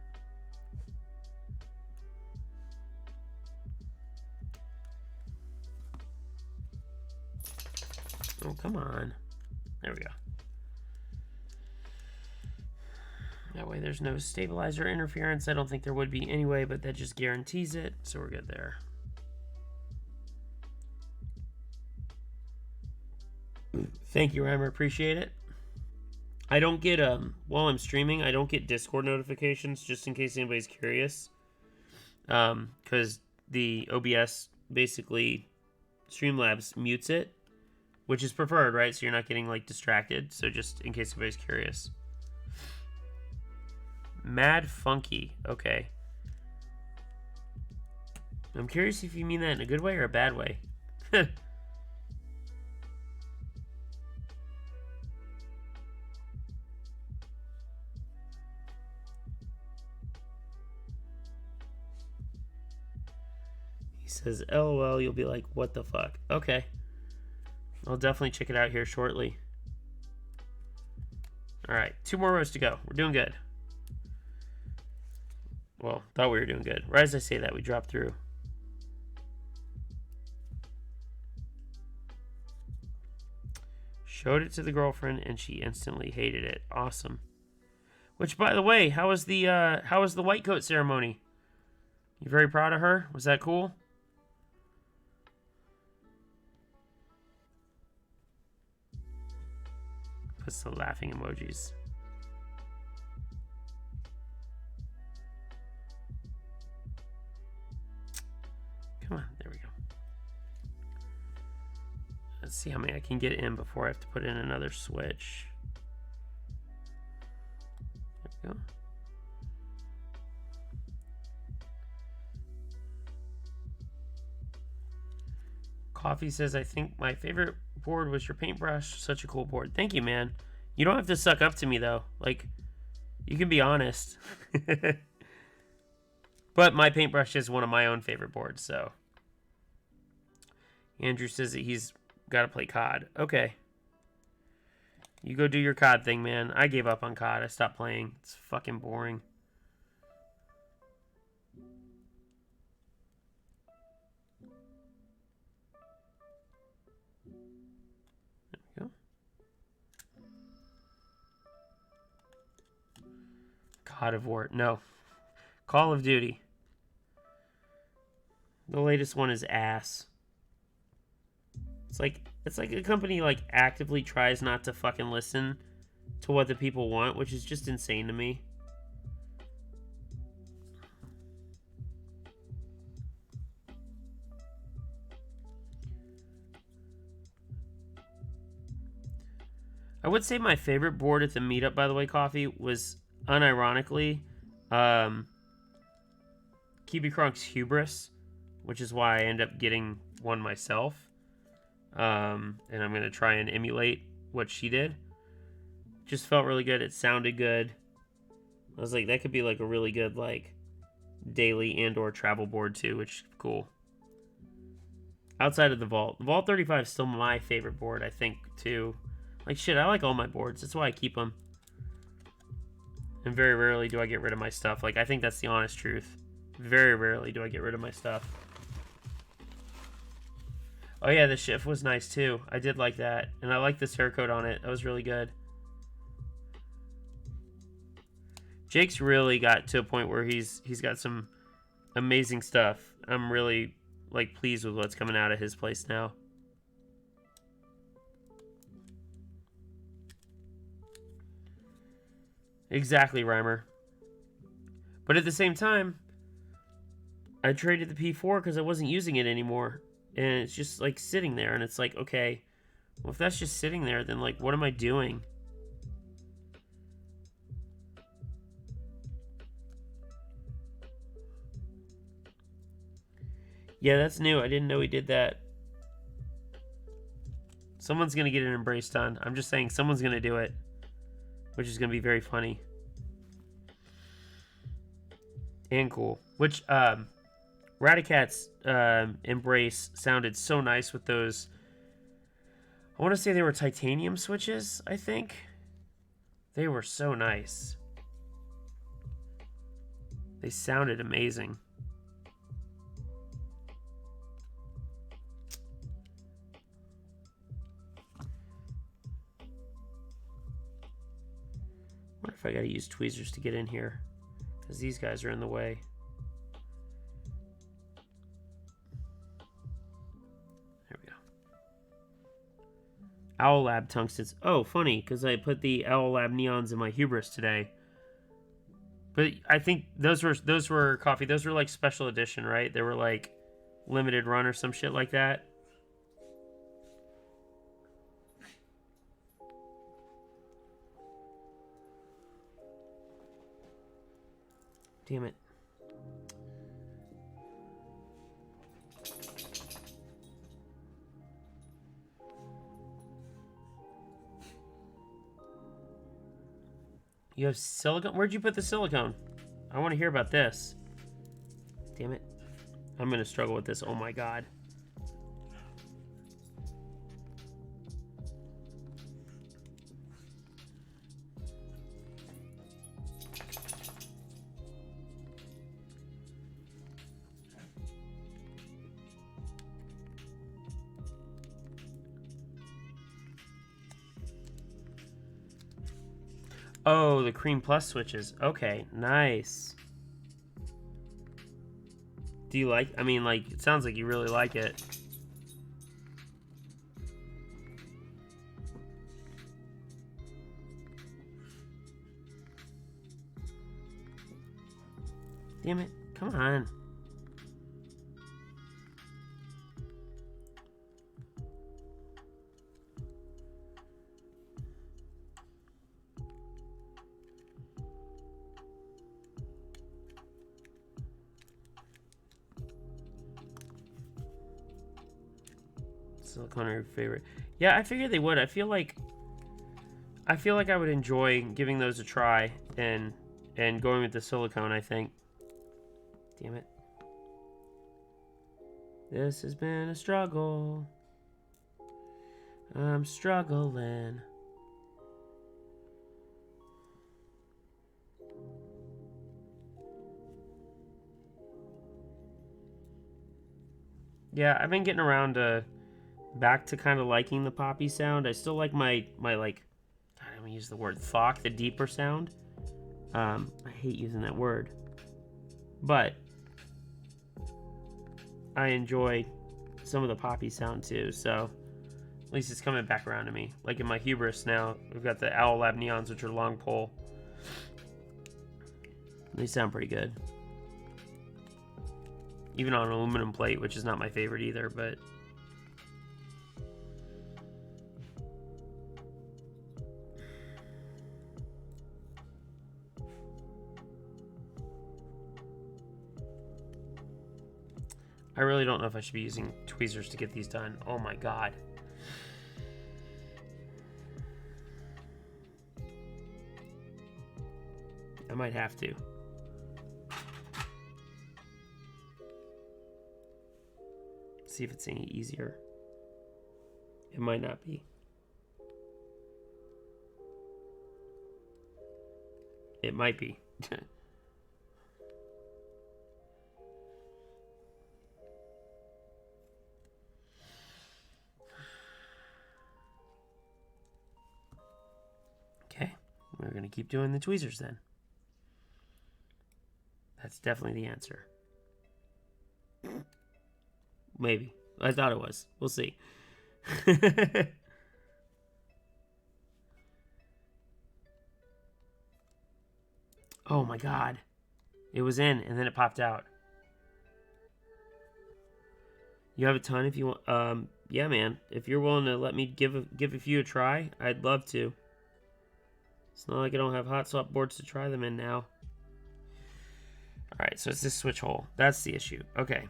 Oh, come on. There we go. That way there's no stabilizer interference. I don't think there would be anyway, but that just guarantees it. So we're good there. Thank you, Reimer. Appreciate it. I don't get while I'm streaming, I don't get Discord notifications, just in case anybody's curious. Because the OBS basically Streamlabs mutes it, which is preferred, right? So you're not getting like distracted. So just in case anybody's curious. Mad Funky. Okay. I'm curious if you mean that in a good way or a bad way. He says, LOL, you'll be like, what the fuck? Okay. I'll definitely check it out here shortly. Alright, 2 more rows to go. We're doing good. Well, thought we were doing good. Right as I say that, we dropped through. Showed it to the girlfriend, and she instantly hated it. Awesome. Which, by the way, how was the white coat ceremony? You very proud of her? Was that cool? Put some laughing emojis. Come on, there we go. Let's see how many I can get in before I have to put in another switch. There we go. Coffee says, I think my favorite board was your paintbrush. Such a cool board. Thank you, man. You don't have to suck up to me, though. Like, you can be honest. But my paintbrush is one of my own favorite boards, so. Andrew says that he's got to play COD. Okay. You go do your COD thing, man. I gave up on COD. I stopped playing. It's fucking boring. There we go. God of War. No. Call of Duty. The latest one is ass. It's like a company like actively tries not to fucking listen to what the people want, which is just insane to me. I would say my favorite board at the meetup, by the way, Coffee, was unironically Kibikronk's Hubris, which is why I end up getting one myself. And I'm going to try and emulate what she did. Just felt really good. It sounded good. I was like, that could be like a really good like daily and or travel board too, which is cool. Outside of the Vault 35 is still my favorite board, I think, too. Like, shit, I like all my boards. That's why I keep them. And very rarely do I get rid of my stuff. Like, I think that's the honest truth. Very rarely do I get rid of my stuff. Oh, yeah, the shift was nice, too. I did like that. And I like the Cerakote on it. That was really good. Jake's really got to a point where he's got some amazing stuff. I'm really, like, pleased with what's coming out of his place now. Exactly, Reimer. But at the same time, I traded the P4 because I wasn't using it anymore. And it's just, like, sitting there. And it's like, okay, well, if that's just sitting there, then, like, what am I doing? Yeah, that's new. I didn't know he did that. Someone's going to get an embrace done. I'm just saying someone's going to do it. Which is going to be very funny. And cool. Which, Radicat's embrace sounded so nice with those. I want to say they were titanium switches, I think. They were so nice. They sounded amazing. I wonder if I gotta use tweezers to get in here, because these guys are in the way. There we go. Owl Lab tungstens. Oh, funny, because I put the Owl Lab neons in my hubris today. But I think those were coffee. Those were like special edition, right? They were like limited run or some shit like that. Damn it. You have silicone? Where'd you put the silicone? I want to hear about this. Damn it. I'm going to struggle with this. Oh my god. Oh, the Cream Plus switches. Okay, nice. Do you like... I mean, like, it sounds like you really like it. Damn it. Come on. Silicone are your favorite. Yeah, I figured they would. I feel like I would enjoy giving those a try and going with the silicone, I think. Damn it. This has been a struggle. I'm struggling. Yeah, I've been getting around to back to kind of liking the poppy sound. I still like my like, God, I'm gonna use the word thok, the deeper sound. I hate using that word, but I enjoy some of the poppy sound too. So at least it's coming back around to me. Like in my hubris now, we've got the Owl Lab neons, which are long pole. They sound pretty good. Even on an aluminum plate, which is not my favorite either, but... I really don't know if I should be using tweezers to get these done. Oh my god. I might have to. See if it's any easier. It might not be. It might be. Okay, we're gonna keep doing the tweezers then. That's definitely the answer. Maybe. I thought it was. We'll see. Oh my god. It was in and then it popped out. You have a ton if you want. Yeah, man. If you're willing to let me give a few a try, I'd love to. It's not like I don't have hot swap boards to try them in now. Alright, so it's this switch hole. That's the issue. Okay.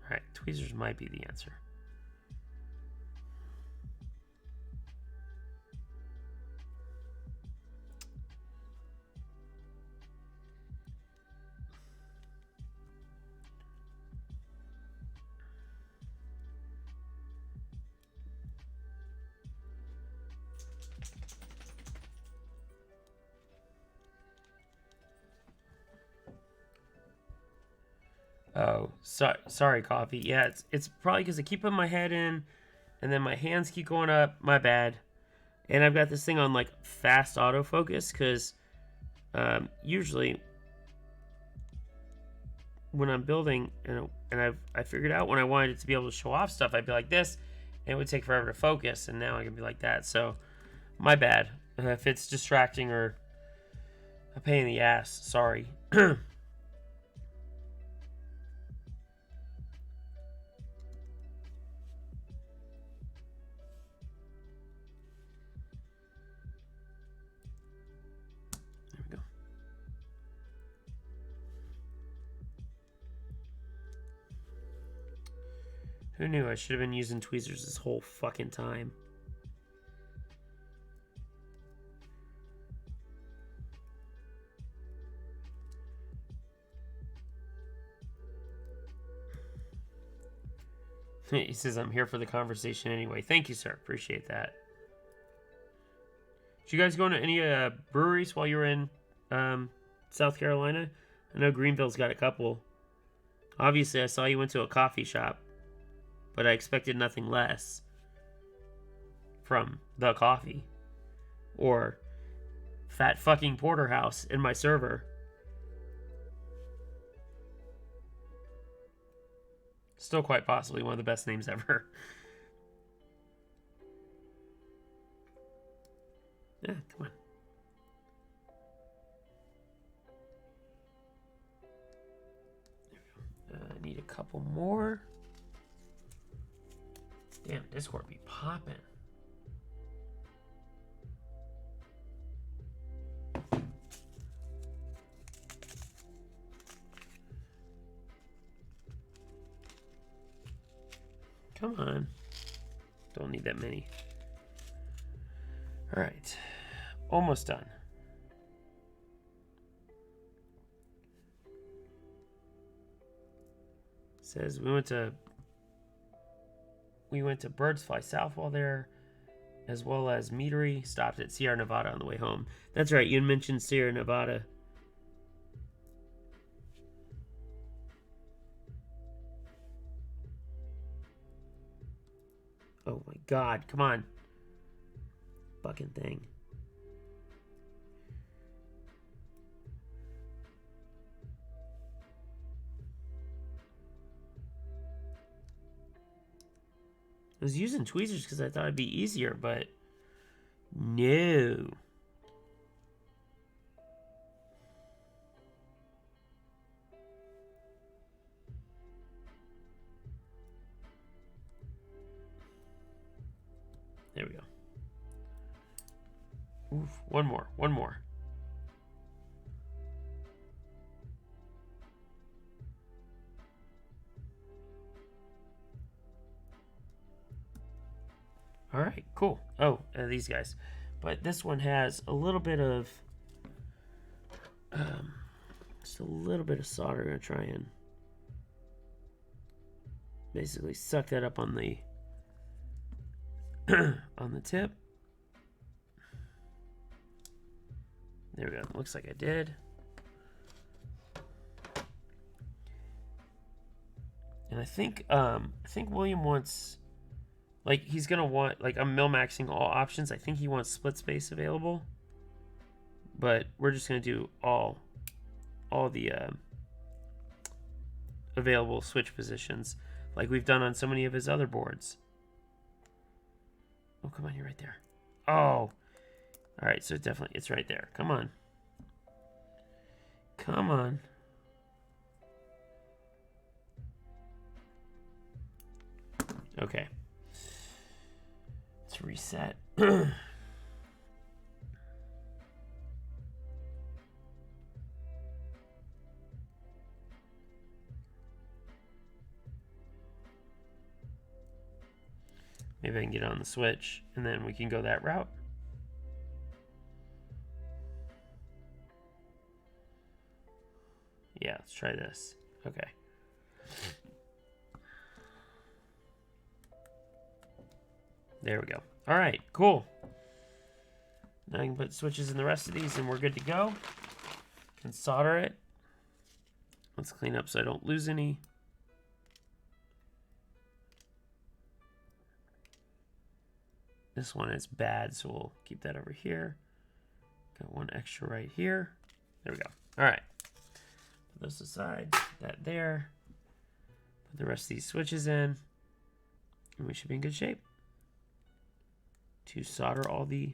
Alright, tweezers might be the answer. Oh, sorry, coffee. Yeah, it's probably because I keep putting my head in, and then my hands keep going up. My bad. And I've got this thing on like fast autofocus because usually when I'm building and I figured out when I wanted it to be able to show off stuff, I'd be like this, and it would take forever to focus. And now I can be like that. So my bad if it's distracting or a pain in the ass. Sorry. Who knew I should have been using tweezers this whole fucking time? He says, I'm here for the conversation anyway. Thank you, sir. Appreciate that. Did you guys go to any breweries while you were in South Carolina? I know Greenville's got a couple. Obviously, I saw you went to a coffee shop, but I expected nothing less from the coffee. Or Fat Fucking Porterhouse in my server. Still quite possibly one of the best names ever. Yeah, come on. There we go. I need a couple more. Damn, Discord be popping. Come on. Don't need that many. All right. Almost done. Says we went to Birds Fly South while there, as well as Meadery. Stopped at Sierra Nevada on the way home. That's right, you mentioned Sierra Nevada. Oh my god, come on. Fucking thing. I was using tweezers because I thought it'd be easier, but no. There we go. Oof, one more. All right, cool. Oh, these guys. But this one has a little bit of, just a little bit of solder. I'm gonna try and basically suck that up on the on the tip. There we go. Looks like I did. And I think William wants, like, he's gonna want, like, I'm min-maxing all options. I think he wants split space available, but we're just gonna do all the available switch positions, like we've done on so many of his other boards. Oh, come on, you're right there. Oh, all right. So it's right there. Come on. Come on. Okay. Let's reset. Maybe I can get on the switch, and then we can go that route. Yeah, let's try this. Okay. There we go. All right, cool. Now I can put switches in the rest of these, and we're good to go. Can solder it. Let's clean up so I don't lose any. This one is bad, so we'll keep that over here. Got one extra right here. There we go. All right. Put those aside. That there. Put the rest of these switches in. And we should be in good shape to solder all the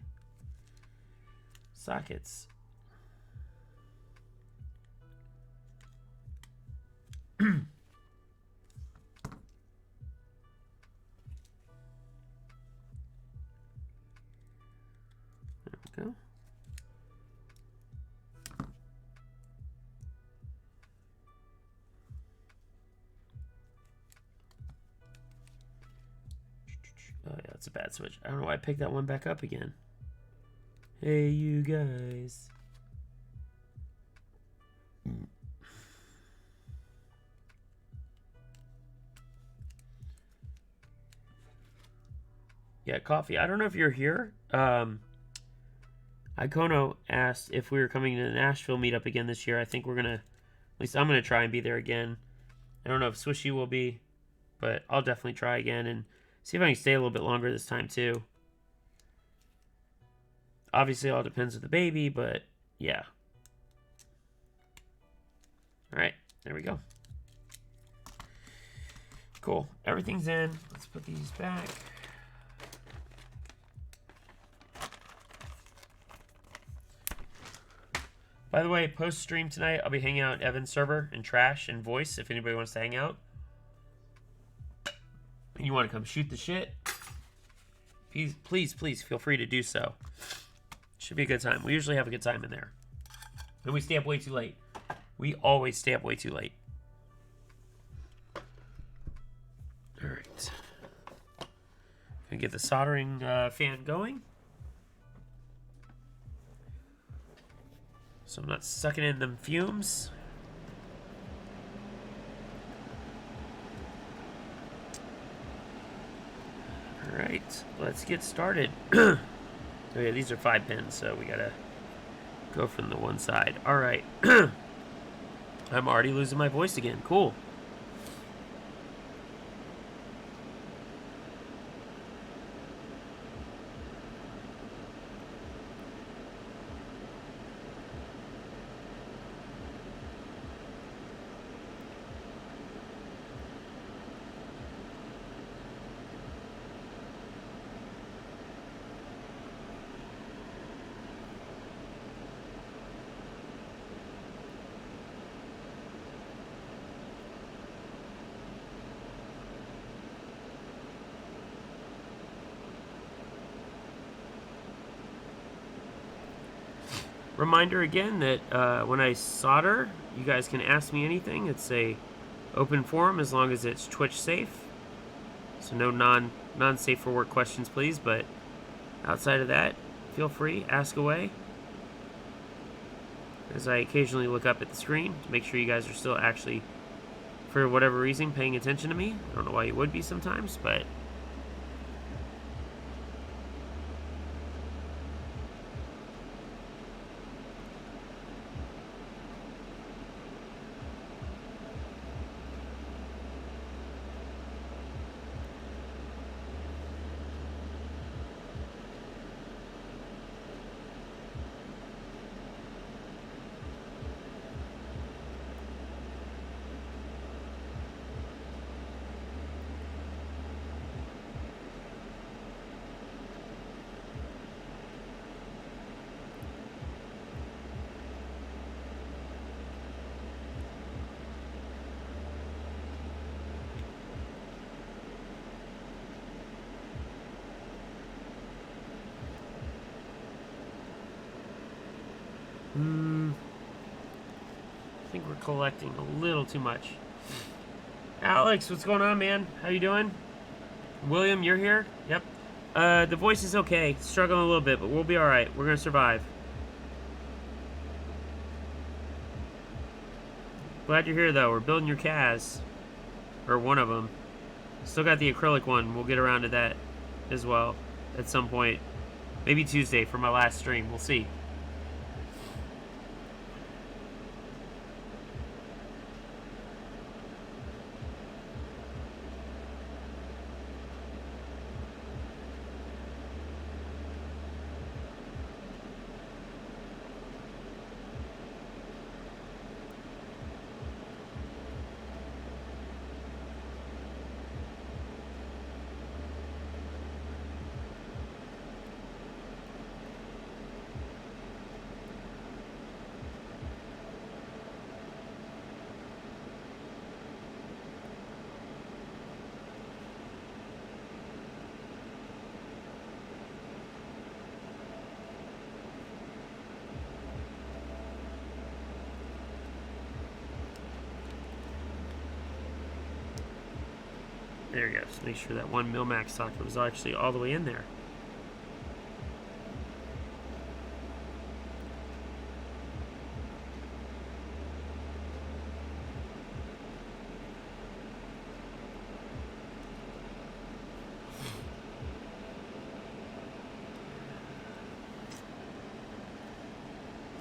sockets. There we go. Oh yeah, that's a bad switch. I don't know why I picked that one back up again. Hey, you guys. Yeah, coffee. I don't know if you're here. Icono asked if we were coming to the Nashville meetup again this year. I think we're gonna, at least I'm gonna try and be there again. I don't know if Swishy will be, but I'll definitely try again and see if I can stay a little bit longer this time too. Obviously, it all depends with the baby, but yeah. All right, there we go. Cool. Everything's in. Let's put these back. By the way, post-stream tonight, I'll be hanging out in Evan's server and Trash and Voice if anybody wants to hang out. And you want to come shoot the shit, please feel free to do so. Should be a good time. We usually have a good time in there. And we stay up way too late. We always stay up way too late. All right. Gonna get the soldering fan going. So I'm not sucking in them fumes. All right, let's get started. Oh yeah, these are 5 pins, so we gotta go from the one side. All right. I'm already losing my voice again. Cool. Reminder again that when I solder, you guys can ask me anything. It's a open forum as long as it's Twitch safe. So no non-safe for work questions, please. But outside of that, feel free, ask away. As I occasionally look up at the screen to make sure you guys are still actually, for whatever reason, paying attention to me. I don't know why you would be sometimes, but I think we're collecting a little too much. Alex, what's going on, man? How you doing? William, you're here? Yep. The voice is okay. Struggling a little bit, but we'll be alright. We're gonna survive. Glad you're here, though. We're building your Kaz. Or one of them. Still got the acrylic one. We'll get around to that as well at some point. Maybe Tuesday for my last stream. We'll see. There we go. Just make sure that one Milmax socket was actually all the way in there.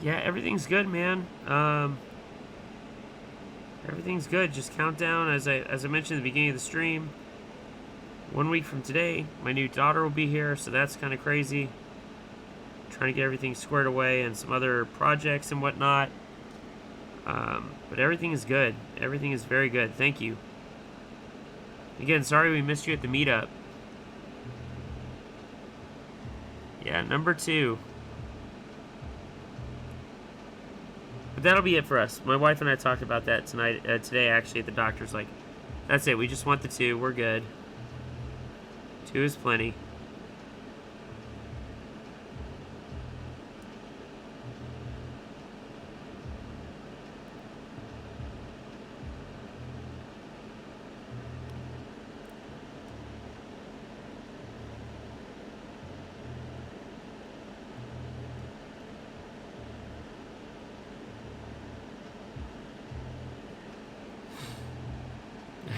Yeah, everything's good, man. Everything's good. Just count down, as I mentioned at the beginning of the stream. 1 week from today, my new daughter will be here, so that's kind of crazy. Trying to get everything squared away and some other projects and whatnot. But everything is good. Everything is very good. Thank you. Again, sorry we missed you at the meetup. Yeah, number 2. But that'll be it for us. My wife and I talked about that today, actually, at the doctor's. Like, that's it. We just want the 2. We're good. 2 is plenty.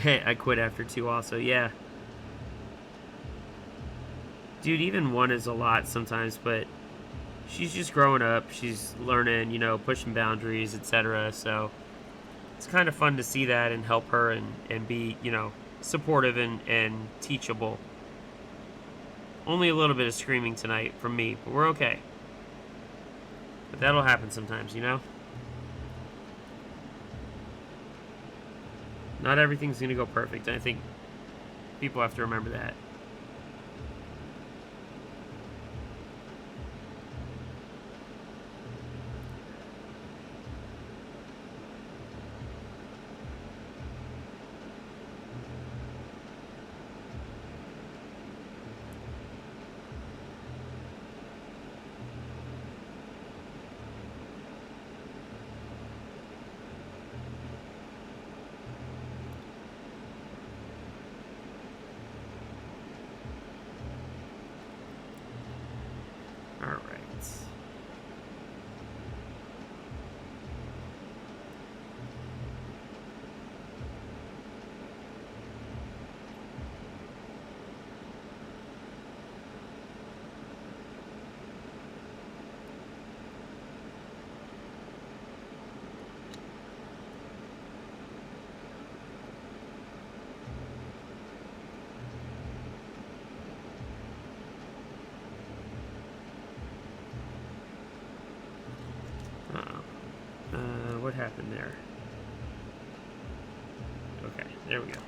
Hey, I quit after 2 also, yeah. Dude, even 1 is a lot sometimes, but she's just growing up. She's learning, you know, pushing boundaries, etc. So it's kind of fun to see that and help her and be, you know, supportive and teachable. Only a little bit of screaming tonight from me, but we're okay. But that'll happen sometimes, you know? Not everything's going to go perfect. I think people have to remember that. What happened there? Okay, there we go.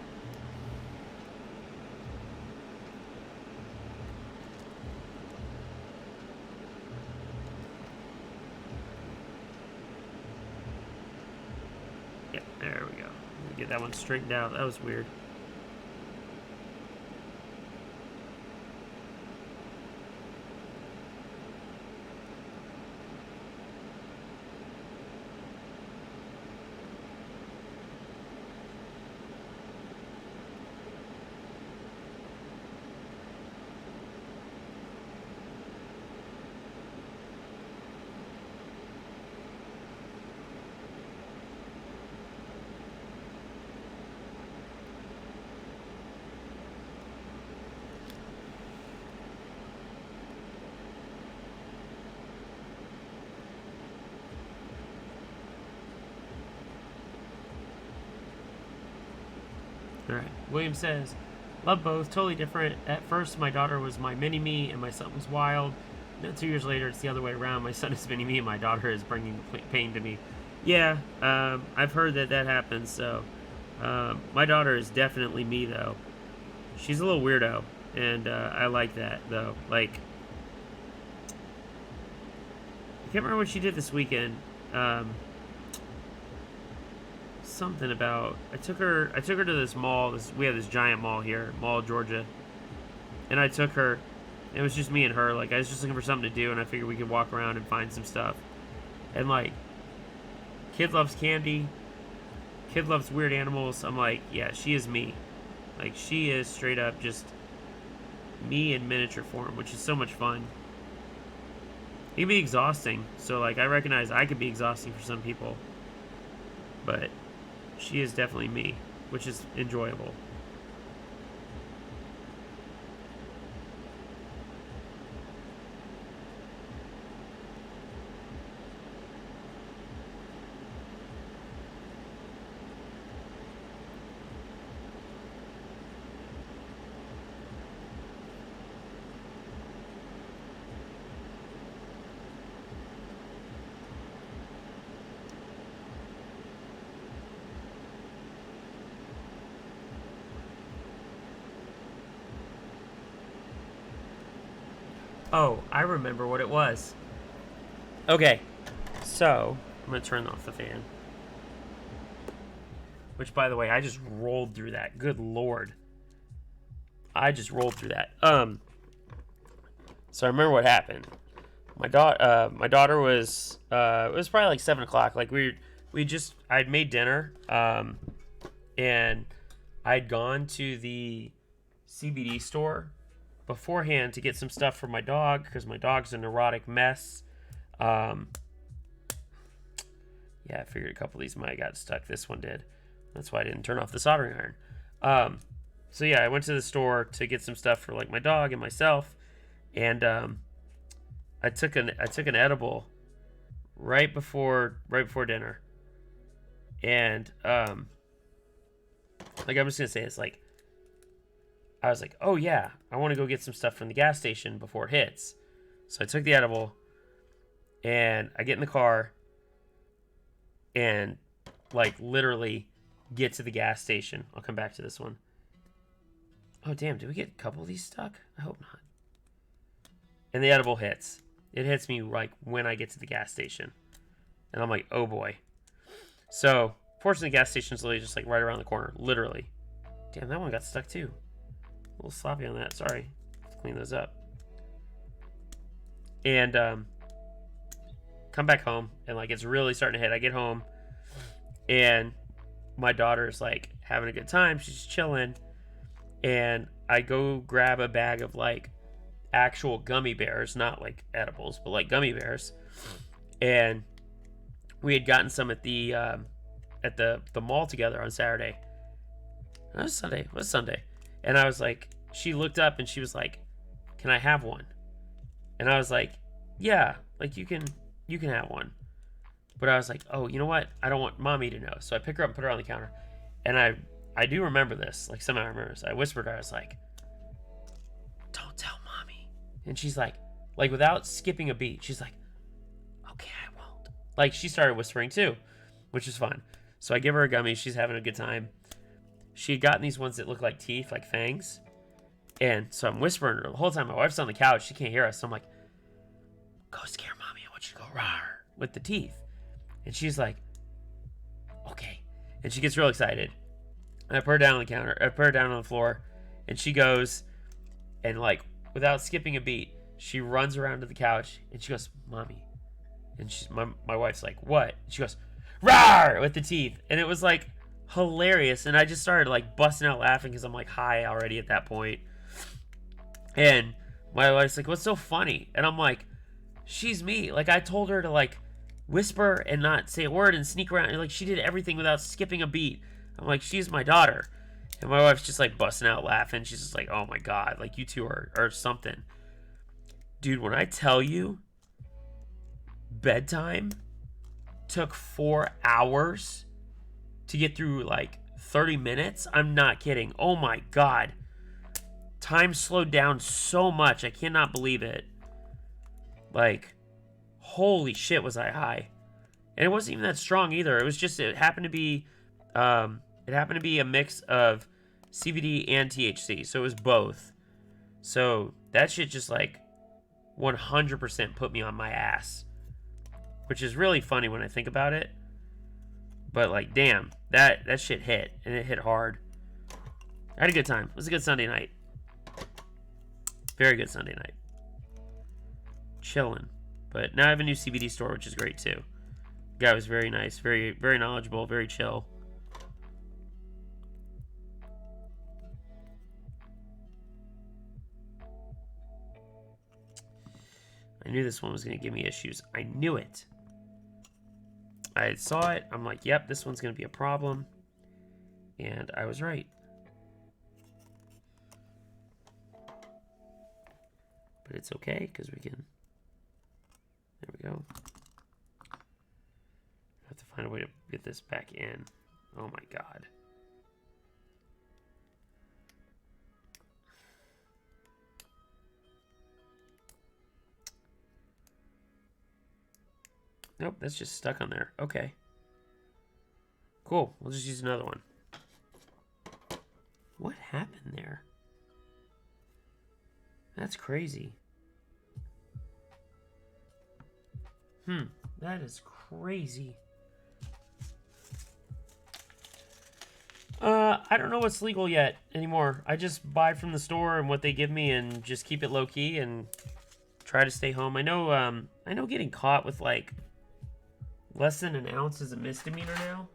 Yeah, there we go. Get that one straightened out. That was weird. Alright, William says, love both, totally different. At first, my daughter was my mini-me and my son was wild. Then 2 years later, it's the other way around. My son is mini-me and my daughter is bringing pain to me. Yeah, I've heard that happens, so... my daughter is definitely me, though. She's a little weirdo, and I like that, though. Like, I can't remember what she did this weekend. Something about I took her to this mall. We have this giant mall here, Mall Georgia, and I took her. It was just me and her. Like, I was just looking for something to do, and I figured we could walk around and find some stuff. And like, kid loves candy, kid loves weird animals. I'm like, yeah, she is me. Like, she is straight up just me in miniature form, which is so much fun. It can be exhausting, so like I recognize I could be exhausting for some people, but she is definitely me, which is enjoyable. Oh, I remember what it was. Okay, so I'm gonna turn off the fan. Which, by the way, I just rolled through that. Good lord, I just rolled through that. So I remember what happened. My daughter was it was probably like 7 o'clock. Like I'd made dinner, and I'd gone to the CBD store beforehand to get some stuff for my dog because my dog's a neurotic mess. Yeah, I figured a couple of these might have got stuck. This one did. That's why I didn't turn off the soldering iron. So yeah, I went to the store to get some stuff for like my dog and myself, and I took an edible right before dinner, and like I'm just gonna say it's like I was like, oh yeah, I want to go get some stuff from the gas station before it hits. So I took the edible, and I get in the car, and like literally get to the gas station. I'll come back to this one. Oh damn, did we get a couple of these stuck? I hope not. And the edible hits. It hits me like when I get to the gas station. And I'm like, oh boy. So, fortunately, the gas station's literally just like right around the corner. Literally. Damn, that one got stuck too. A little sloppy on that. Sorry. Let's clean those up. And come back home. And like it's really starting to hit. I get home. And my daughter's like having a good time. She's just chilling. And I go grab a bag of like actual gummy bears, not like edibles, but like gummy bears. And we had gotten some at the mall together on Saturday. It was Sunday. It was Sunday. And I was like, she looked up and she was like, "Can I have one?" And I was like, "Yeah, like you can have one." But I was like, "Oh, you know what? I don't want mommy to know." So I pick her up and put her on the counter. And I do remember this, like somehow I remember this. I whispered to her, I was like, "Don't tell mommy." And she's like without skipping a beat, she's like, "Okay, I won't." Like she started whispering too, which is fun. So I give her a gummy. She's having a good time. She had gotten these ones that look like teeth, like fangs. And so I'm whispering to her the whole time. My wife's on the couch. She can't hear us. So I'm like, "Go scare mommy. I want you to go rawr with the teeth." And she's like, "Okay." And she gets real excited. And I put her down on the counter. I put her down on the floor. And she goes, and like, without skipping a beat, she runs around to the couch. And she goes, "Mommy." And she's, my wife's like, "What?" And she goes, "Rawr!" with the teeth. And it was like hilarious. And I just started like busting out laughing because I'm like high already at that point. And my wife's like, "What's so funny?" And I'm like, she's me. Like I told her to like whisper and not say a word and sneak around. And like she did everything without skipping a beat. I'm like, she's my daughter. And my wife's just like busting out laughing. She's just like, "Oh my God, like you two are something." Dude, when I tell you bedtime took 4 hours to get through like 30 minutes, I'm not kidding. Oh my God. Time slowed down so much. I cannot believe it. Like, holy shit, was I high. And it wasn't even that strong either. It was just, it happened to be a mix of CBD and THC. So it was both. So that shit just like 100% put me on my ass. Which is really funny when I think about it. But like, damn, that shit hit. And it hit hard. I had a good time. It was a good Sunday night. Very good Sunday night. Chilling. But now I have a new CBD store, which is great too. The guy was very nice, very, very knowledgeable, very chill. I knew this one was going to give me issues. I knew it. I saw it. I'm like, yep, this one's going to be a problem. And I was right. But it's okay, because we can... There we go. I have to find a way to get this back in. Oh my god. Nope, that's just stuck on there. Okay. Cool. We'll just use another one. What happened there? That's crazy. That is crazy. I don't know what's legal yet anymore. I just buy from the store and what they give me and just keep it low key and try to stay home. I know getting caught with like less than an ounce is a misdemeanor now.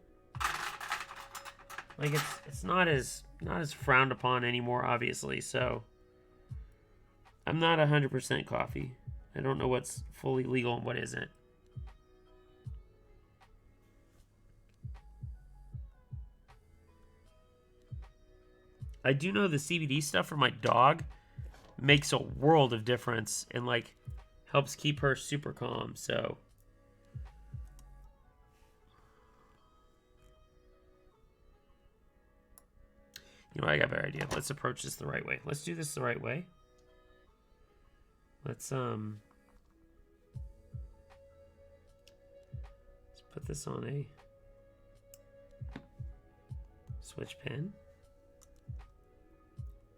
Like it's not as frowned upon anymore, obviously. So I'm not 100% coffee. I don't know what's fully legal and what isn't. I do know the CBD stuff for my dog makes a world of difference and like helps keep her super calm. So you know, I got a better idea. Let's approach this the right way. Let's do this the right way. Let's put this on a switch pin.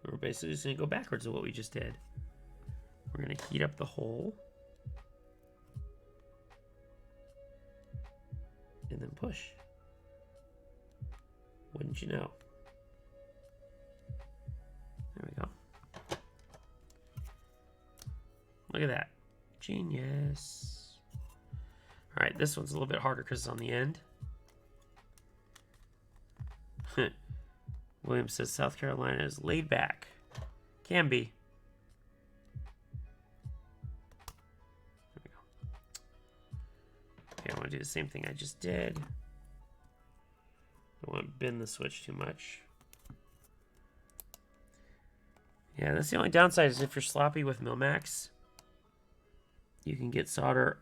We're basically just going to go backwards of what we just did. We're going to heat up the hole. And then push. Wouldn't you know? There we go. Look at that. Genius. All right, this one's a little bit harder because it's on the end. William says South Carolina is laid back. Can be. There we go. Okay, I want to do the same thing I just did. Don't want to bend the switch too much. Yeah, that's the only downside is if you're sloppy with Milmax, you can get solder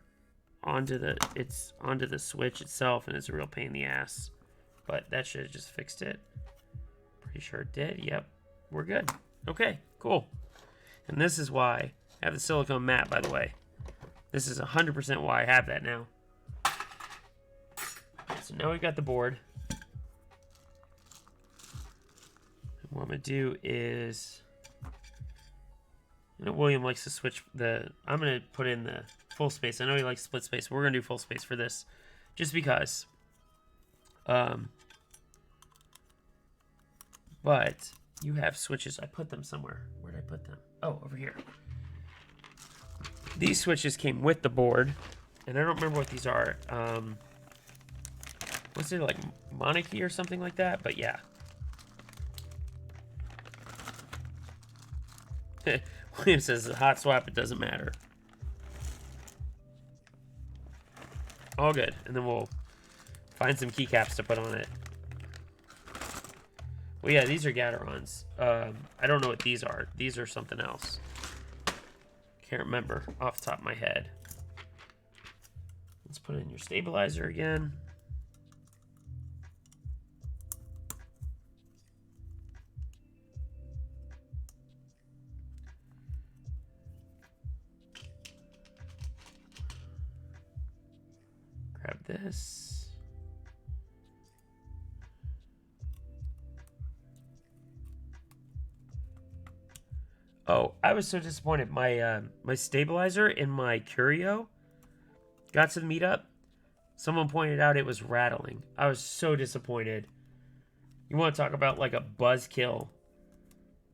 onto the switch itself, and it's a real pain in the ass. But that should have just fixed it. Pretty sure it did. Yep, we're good. Okay, cool. And this is why I have the silicone mat, by the way. This is 100% why I have that now. So now we've got the board. And what I'm going to do is... I know William likes to switch the... I'm going to put in the full space. I know he likes split space. We're going to do full space for this. Just because. But you have switches. I put them somewhere. Where did I put them? Oh, over here. These switches came with the board. And I don't remember what these are. Was it like Monarchy or something like that? But yeah. William says the hot swap, it doesn't matter. All good. And then we'll find some keycaps to put on it. Well, yeah, these are Gaterons. I don't know what these are. These are something else. Can't remember off the top of my head. Let's put in your stabilizer again. Grab this. Oh, I was so disappointed. My my stabilizer in my Curio got to the meetup. Someone pointed out it was rattling. I was so disappointed. You want to talk about like a buzzkill?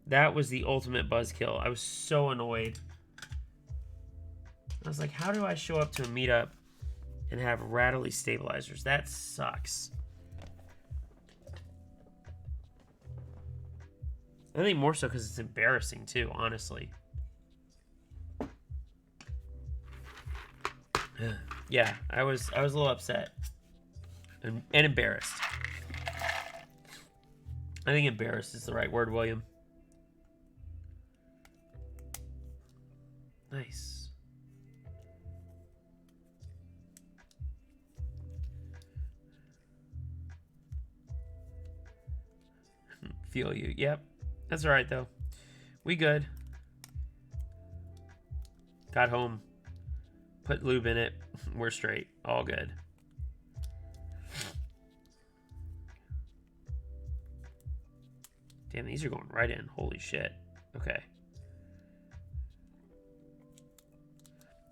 That was the ultimate buzzkill. I was so annoyed. I was like, how do I show up to a meetup and have rattly stabilizers? That sucks. I think more so because it's embarrassing too, honestly. Yeah, I was a little upset and embarrassed. I think embarrassed is the right word, William. Nice. Feel you. Yep. That's all right, though. We good. Got home. Put lube in it. We're straight. All good. Damn, these are going right in. Holy shit. Okay.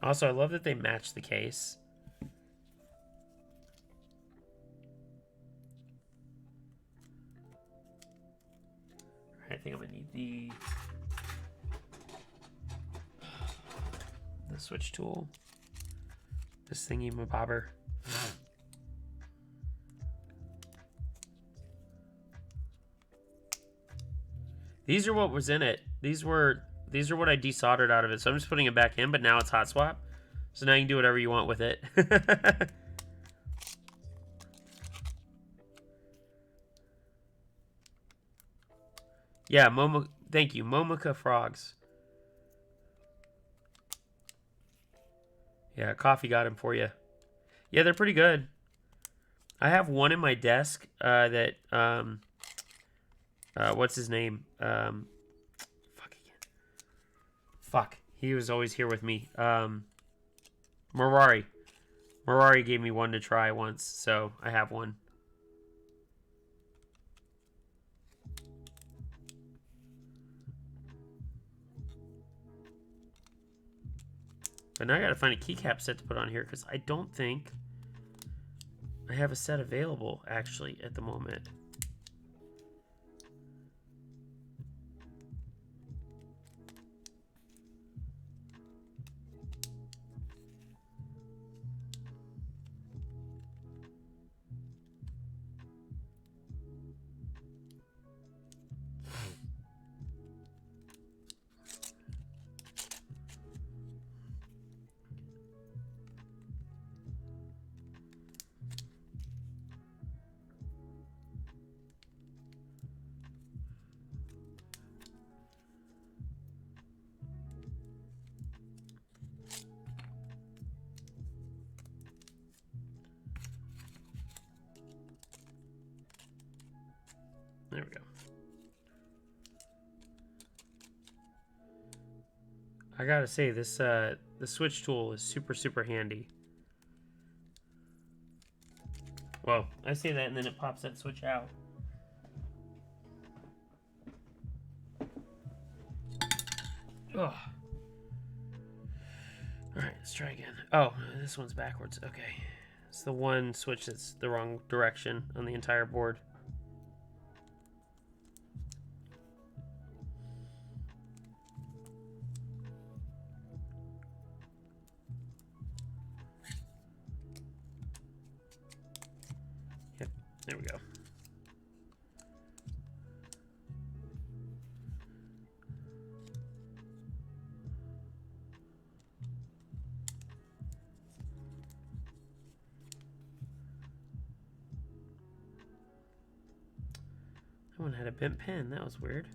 Also, I love that they match the case. I think I'm gonna need the switch tool. This thingy mabobber. These are what was in it. These are what I desoldered out of it. So I'm just putting it back in, but now it's hot swap. So now you can do whatever you want with it. Yeah, thank you, Momoka frogs. Yeah, coffee got him for you. Yeah, they're pretty good. I have one in my desk that what's his name? Fuck again. Fuck. He was always here with me. Mirari. Mirari gave me one to try once, so I have one. But now I gotta find a keycap set to put on here because I don't think I have a set available actually at the moment. There we go. I gotta say, this the switch tool is super handy. Well, I say that and then it pops that switch out. Ugh. Alright, let's try again. Oh, this one's backwards. Okay. It's the one switch that's the wrong direction on the entire board. Yep, there we go. That one had a bent pen. That was weird.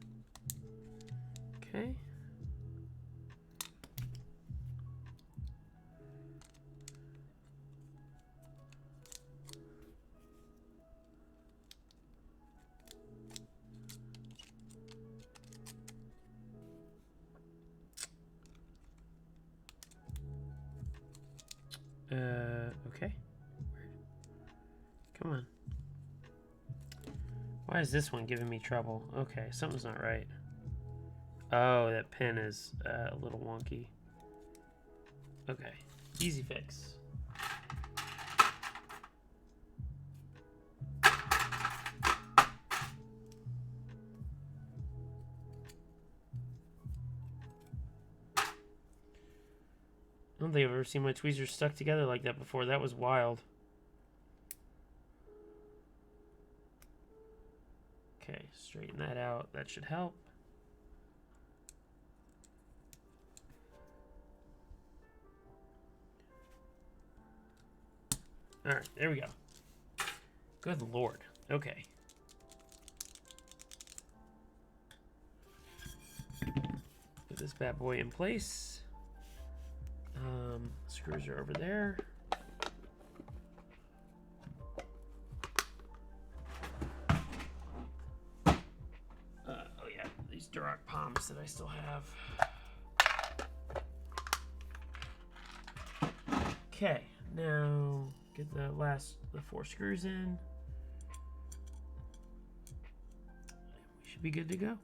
Okay. Okay. Come on. Why is this one giving me trouble? Okay, something's not right. Oh, that pen is a little wonky. Okay, easy fix. I don't think I've ever seen my tweezers stuck together like that before. That was wild. Okay, straighten that out. That should help. All right, there we go. Good Lord. Okay. Put this bad boy in place. Screws are over there. Oh yeah, these Duroc palms that I still have. Okay, now get the 4 screws in. We should be good to go.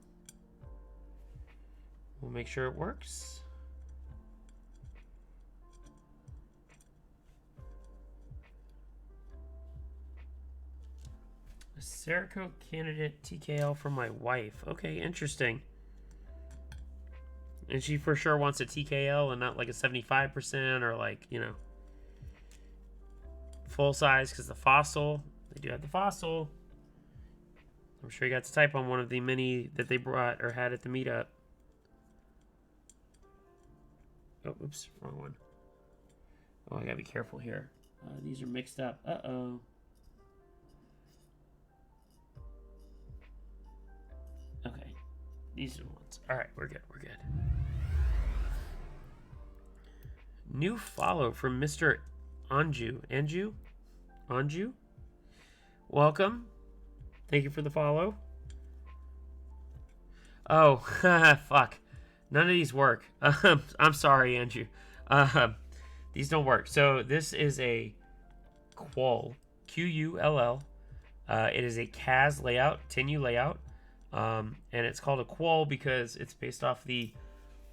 We'll make sure it works. A Cerakote candidate TKL for my wife. Okay, interesting. And she for sure wants a TKL and not like a 75% or like, you know, full size, because the Fossil, they do have the Fossil. I'm sure you got to type on one of the many that they brought or had at the meetup. Oh, oops, wrong one. Oh, I gotta be careful here. These are mixed up. Uh-oh. Okay, these are the ones. All right, we're good, we're good. New follow from Mr. Anju? Welcome. Thank you for the follow. Oh, fuck. None of these work. I'm sorry, Andrew. These don't work. So this is a Qull, Qull. It is a CAS layout, 10U layout. And it's called a Qull because it's based off the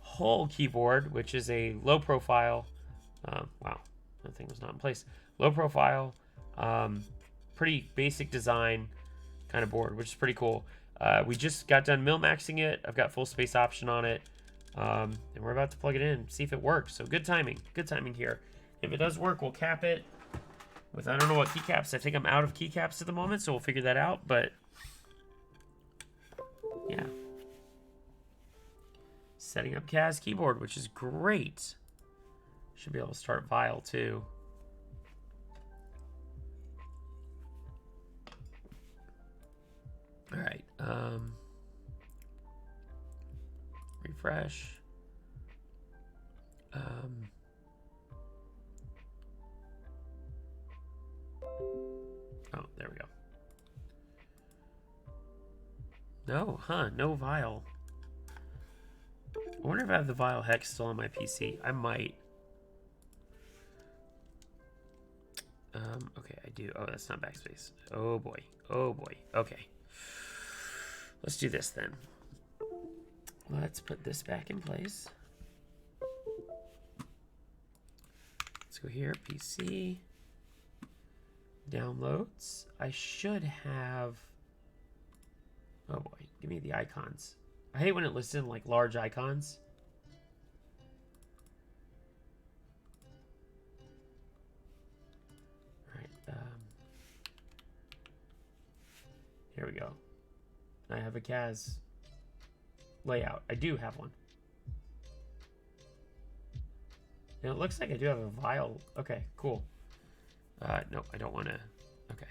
Hull keyboard, which is a low profile. Wow, that thing was not in place. Low profile, pretty basic design kind of board, which is pretty cool. We just got done mil-maxing it. I've got full space option on it. And we're about to plug it in, see if it works. So good timing here. If it does work, we'll cap it with, I don't know what keycaps. I think I'm out of keycaps at the moment, so we'll figure that out. But yeah, setting up CAS keyboard, which is great. Should be able to start Vial too. All right, refresh. Oh, there we go. No, no Vial. I wonder if I have the Vial hex still on my PC. I might. Okay, I do. Oh, that's not backspace. Oh boy. Oh boy. Okay. Let's do this then. Let's put this back in place. Let's go here, PC. Downloads. I should have... Oh boy, give me the icons. I hate when it lists in like large icons. Alright, here we go. I have a CAS layout. I do have one. And it looks like I do have a Vial. Okay, cool. No, I don't want to. Okay.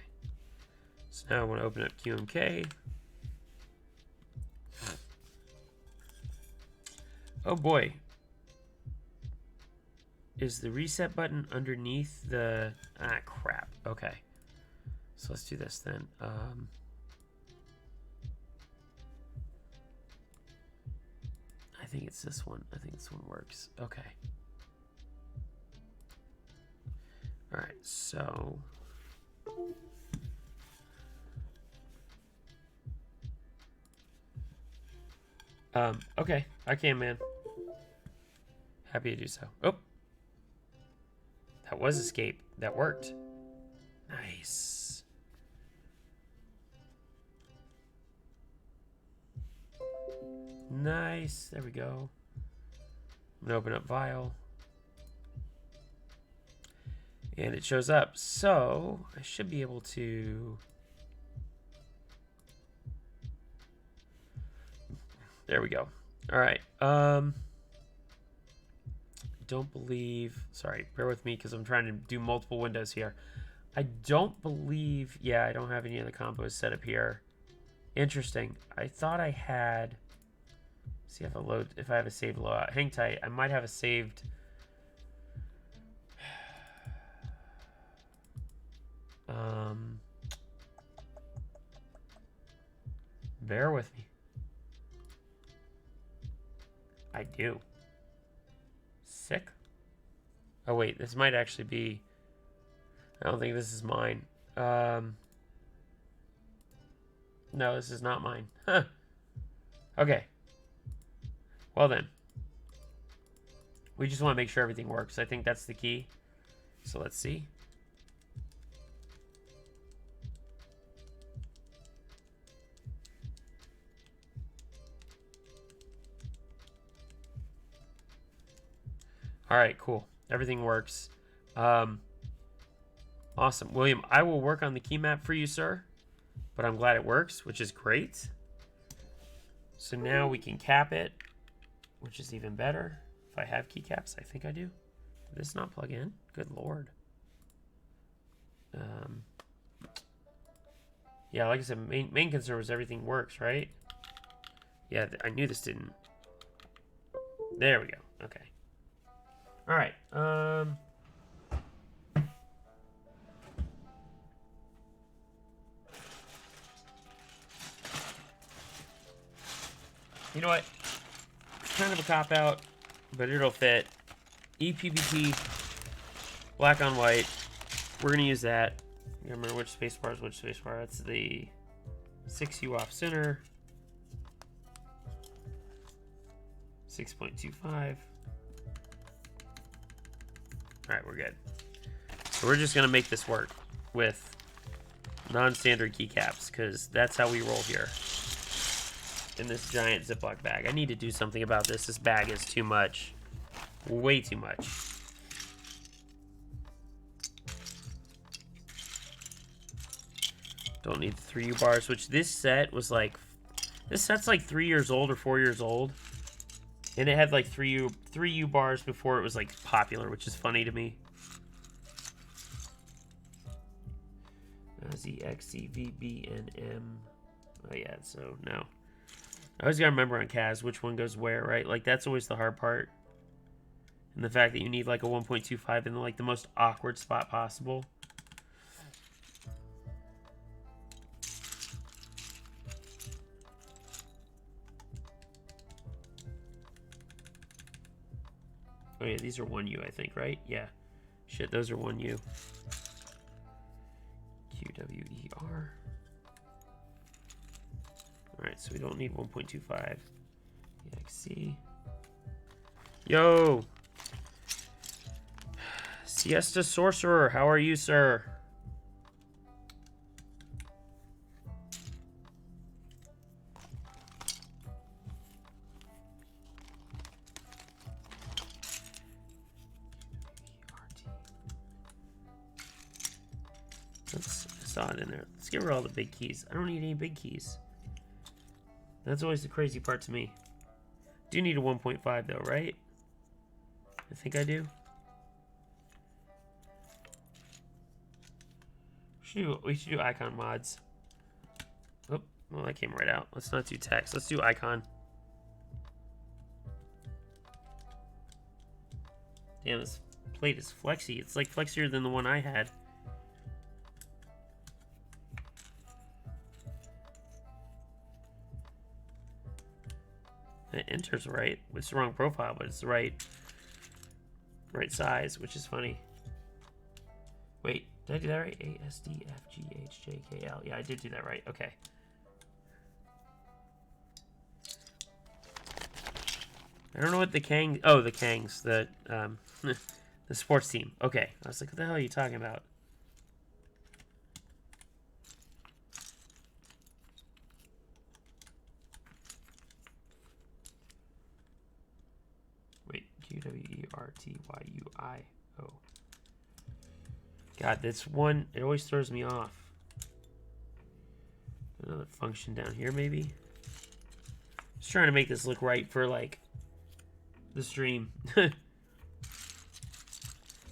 So now I want to open up QMK. Oh boy. Is the reset button underneath the... Ah, crap. Okay. So let's do this then. I think it's this one. I think this one works. Okay. All right, so... okay, I can, man. Happy to do so. Oh! That was escape. That worked. Nice. Nice. There we go. I'm gonna open up Vial. And it shows up. So I should be able to... There we go. All right. Don't believe... Sorry, bear with me because I'm trying to do multiple windows here. I don't believe... Yeah, I don't have any of the combos set up here. Interesting. I thought I had... See if I load... If I have a saved loadout. Hang tight. I might have a saved... Bear with me. I do. Sick. Oh, wait. This might actually be... I don't think this is mine. No, this is not mine. Huh. Okay. Well then. We just want to make sure everything works. I think that's the key. So let's see. All right, cool. Everything works. Awesome. William, I will work on the key map for you, sir. But I'm glad it works, which is great. So now we can cap it, which is even better. If I have keycaps, I think I do. Did this not plug in? Good lord. Yeah, like I said, main concern was everything works, right? Yeah, I knew this didn't. There we go. Okay. All right. You know what? It's kind of a cop-out, but it'll fit. EPBT, black on white. We're going to use that. You remember which spacebar is which spacebar. That's the 6U off center. 6.25. Alright, we're good. So we're just going to make this work with non-standard keycaps, because that's how we roll here. In this giant Ziploc bag. I need to do something about this. This bag is too much. Way too much. Don't need the 3U bars, which this set was like... This set's like 3 years old or 4 years old. And it had like 3U bars before it was like popular, which is funny to me. Z, X, C, V, B, and M. Oh yeah, so no. I always gotta remember on CAS which one goes where, right? Like that's always the hard part. And the fact that you need like a 1.25 in like the most awkward spot possible. Oh yeah, these are 1U, I think, right? Yeah. Shit, those are 1U. QWER. Alright, so we don't need 1.25. EXC. Yo! Siesta Sorcerer, how are you, sir? I saw it in there. Let's get rid of all the big keys. I don't need any big keys. That's always the crazy part to me. Do need a 1.5 though, right? I think I do. We should do icon mods. Oh, well that came right out. Let's not do text. Let's do icon. Damn, this plate is flexy. It's like flexier than the one I had. It enters right. It's the wrong profile, but it's the right size, which is funny. Wait, did I do that right? A, S, D, F, G, H, J, K, L. Yeah, I did do that right. Okay. I don't know what the Kangs... Oh, the Kangs. The, the sports team. Okay. I was like, what the hell are you talking about? Wait. QWERTYUIO. God, this one, it always throws me off. Another function down here, maybe? Just trying to make this look right for, like, the stream. Well,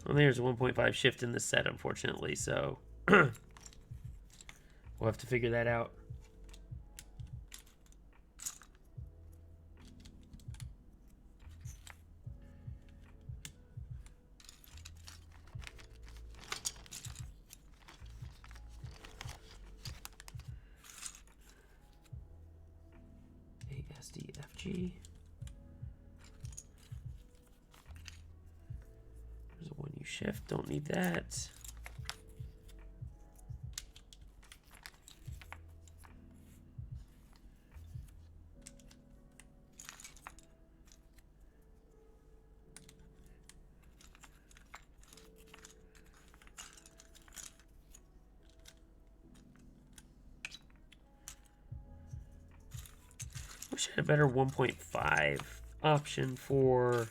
there's a 1.5 shift in this set, unfortunately, so We'll have to figure that out. ASDFG. There's a 1U shift. Don't need that. Wish I had a better 1.5 option for,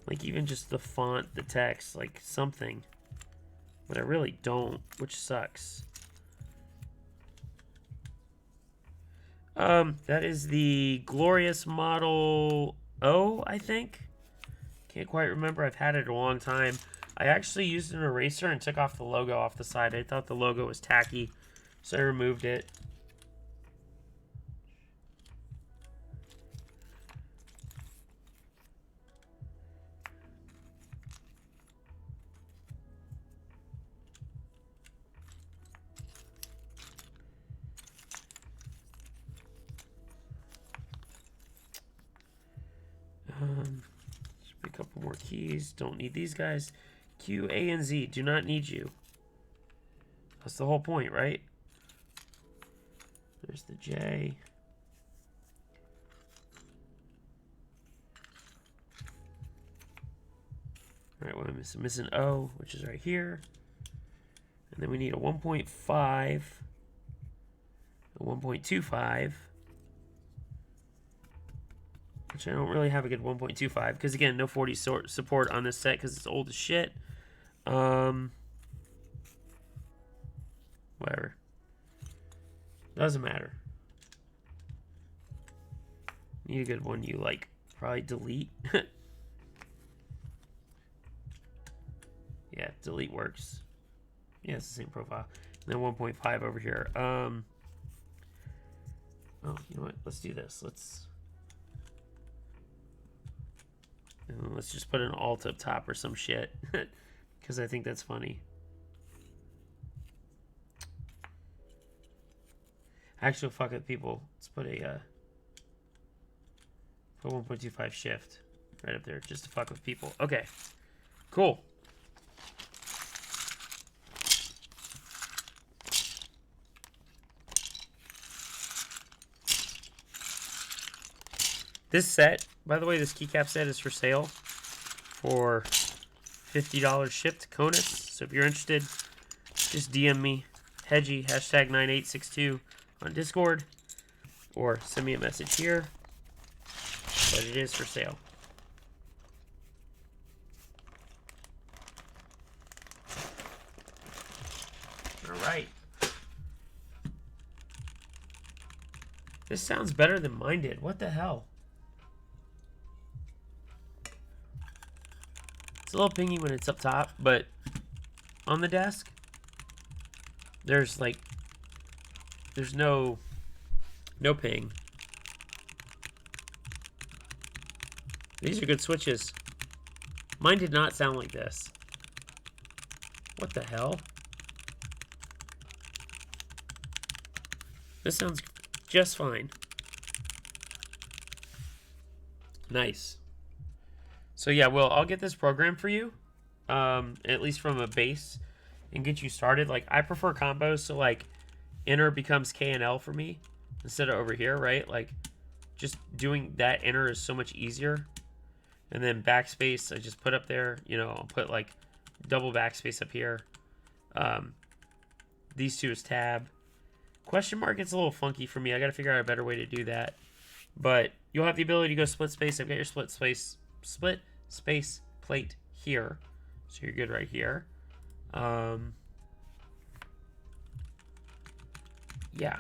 like, even just the font, the text, like something. But I really don't, which sucks. That is the Glorious Model O, I think. Can't quite remember. I've had it a long time. I actually used an eraser and took off the logo off the side. I thought the logo was tacky, so I removed it. A couple more keys. Don't need these guys. Q, A, and Z. Do not need you. That's the whole point, right? There's the J. All right, what am I missing? Missing O, which is right here. And then we need a 1.5, a 1.25. Which I don't really have a good 1.25 because again, no 40 support on this set because it's old as shit. Whatever. Doesn't matter. Need a good one you like. Probably delete. Yeah, delete works. Yeah, it's the same profile. And then 1.5 over here. Oh, you know what? Let's do this. Let's just put an alt up top or some shit. Because I think that's funny. Actually, fuck it, people. Let's put a put 1.25 shift right up there just to fuck with people. Okay, cool. This set, by the way, this keycap set is for sale for $50 shipped, Conus. So if you're interested, just DM me, Hedgie, #9862 on Discord, or send me a message here. But it is for sale. All right. This sounds better than mine did. What the hell? It's a little pingy when it's up top, but on the desk, there's no ping. These are good switches. Mine did not sound like this. What the hell? This sounds just fine. Nice. So yeah, well, I'll get this program for you, at least from a base, and get you started. Like, I prefer combos, so like, enter becomes K and L for me instead of over here, right? Like, just doing that enter is so much easier. And then backspace, I just put up there. You know, I'll put like double backspace up here. These two is tab. Question mark gets a little funky for me. I got to figure out a better way to do that. But you'll have the ability to go split space. I've got your split space plate here, so you're good right here. Yeah,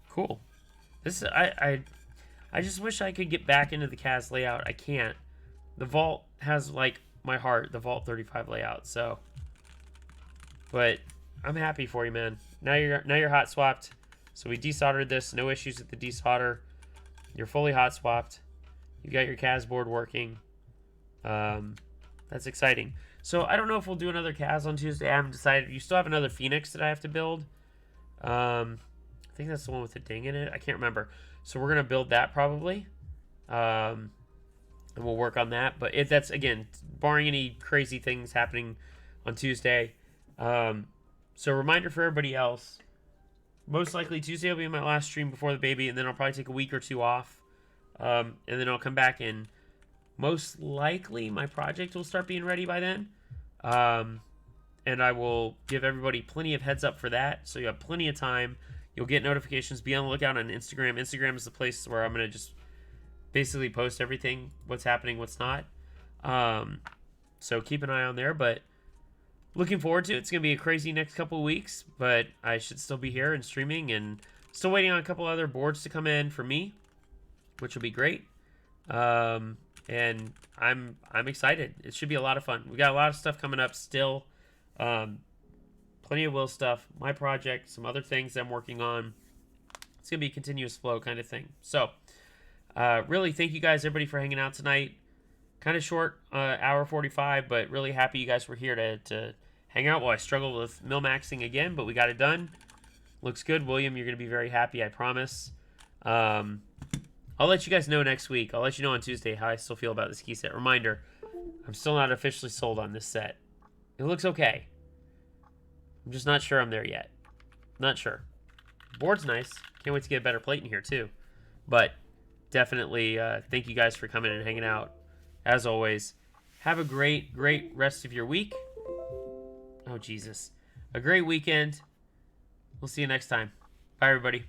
cool. This I just wish I could get back into the CAS layout. I can't. The vault has like my heart, the Vault 35 layout. So, but I'm happy for you, man. Now you're hot swapped. So we desoldered this. No issues with the desolder. You're fully hot swapped. You got your CAS board working. That's exciting. So I don't know if we'll do another CAS on Tuesday. I haven't decided. You still have another Phoenix that I have to build. I think that's the one with the ding in it. I can't remember. So we're gonna build that probably. And we'll work on that. But if that's, again, barring any crazy things happening on Tuesday. So reminder for everybody else. Most likely Tuesday will be my last stream before the baby, and then I'll probably take a week or two off. And then I'll come back, and most likely my project will start being ready by then. And I will give everybody plenty of heads up for that. So you have plenty of time. You'll get notifications. Be on the lookout on Instagram. Instagram is the place where I'm going to just basically post everything, what's happening, what's not. So keep an eye on there. But looking forward to it. It's going to be a crazy next couple of weeks. But I should still be here and streaming. And still waiting on a couple other boards to come in for me, which will be great. And I'm excited. It should be a lot of fun. We got a lot of stuff coming up still. Plenty of Will stuff, my project, some other things I'm working on. It's gonna be a continuous flow kind of thing. So really thank you guys, everybody, for hanging out tonight. Kind of short, hour 45, but really happy you guys were here to hang out while I struggled with mil-maxing again, but we got it done. Looks good. William, you're gonna be very happy, I promise. I'll let you guys know next week. I'll let you know on Tuesday how I still feel about this key set. Reminder, I'm still not officially sold on this set. It looks okay. I'm just not sure I'm there yet. Not sure. Board's nice. Can't wait to get a better plate in here, too. But definitely thank you guys for coming and hanging out. As always, have a great, great rest of your week. Oh, Jesus. A great weekend. We'll see you next time. Bye, everybody.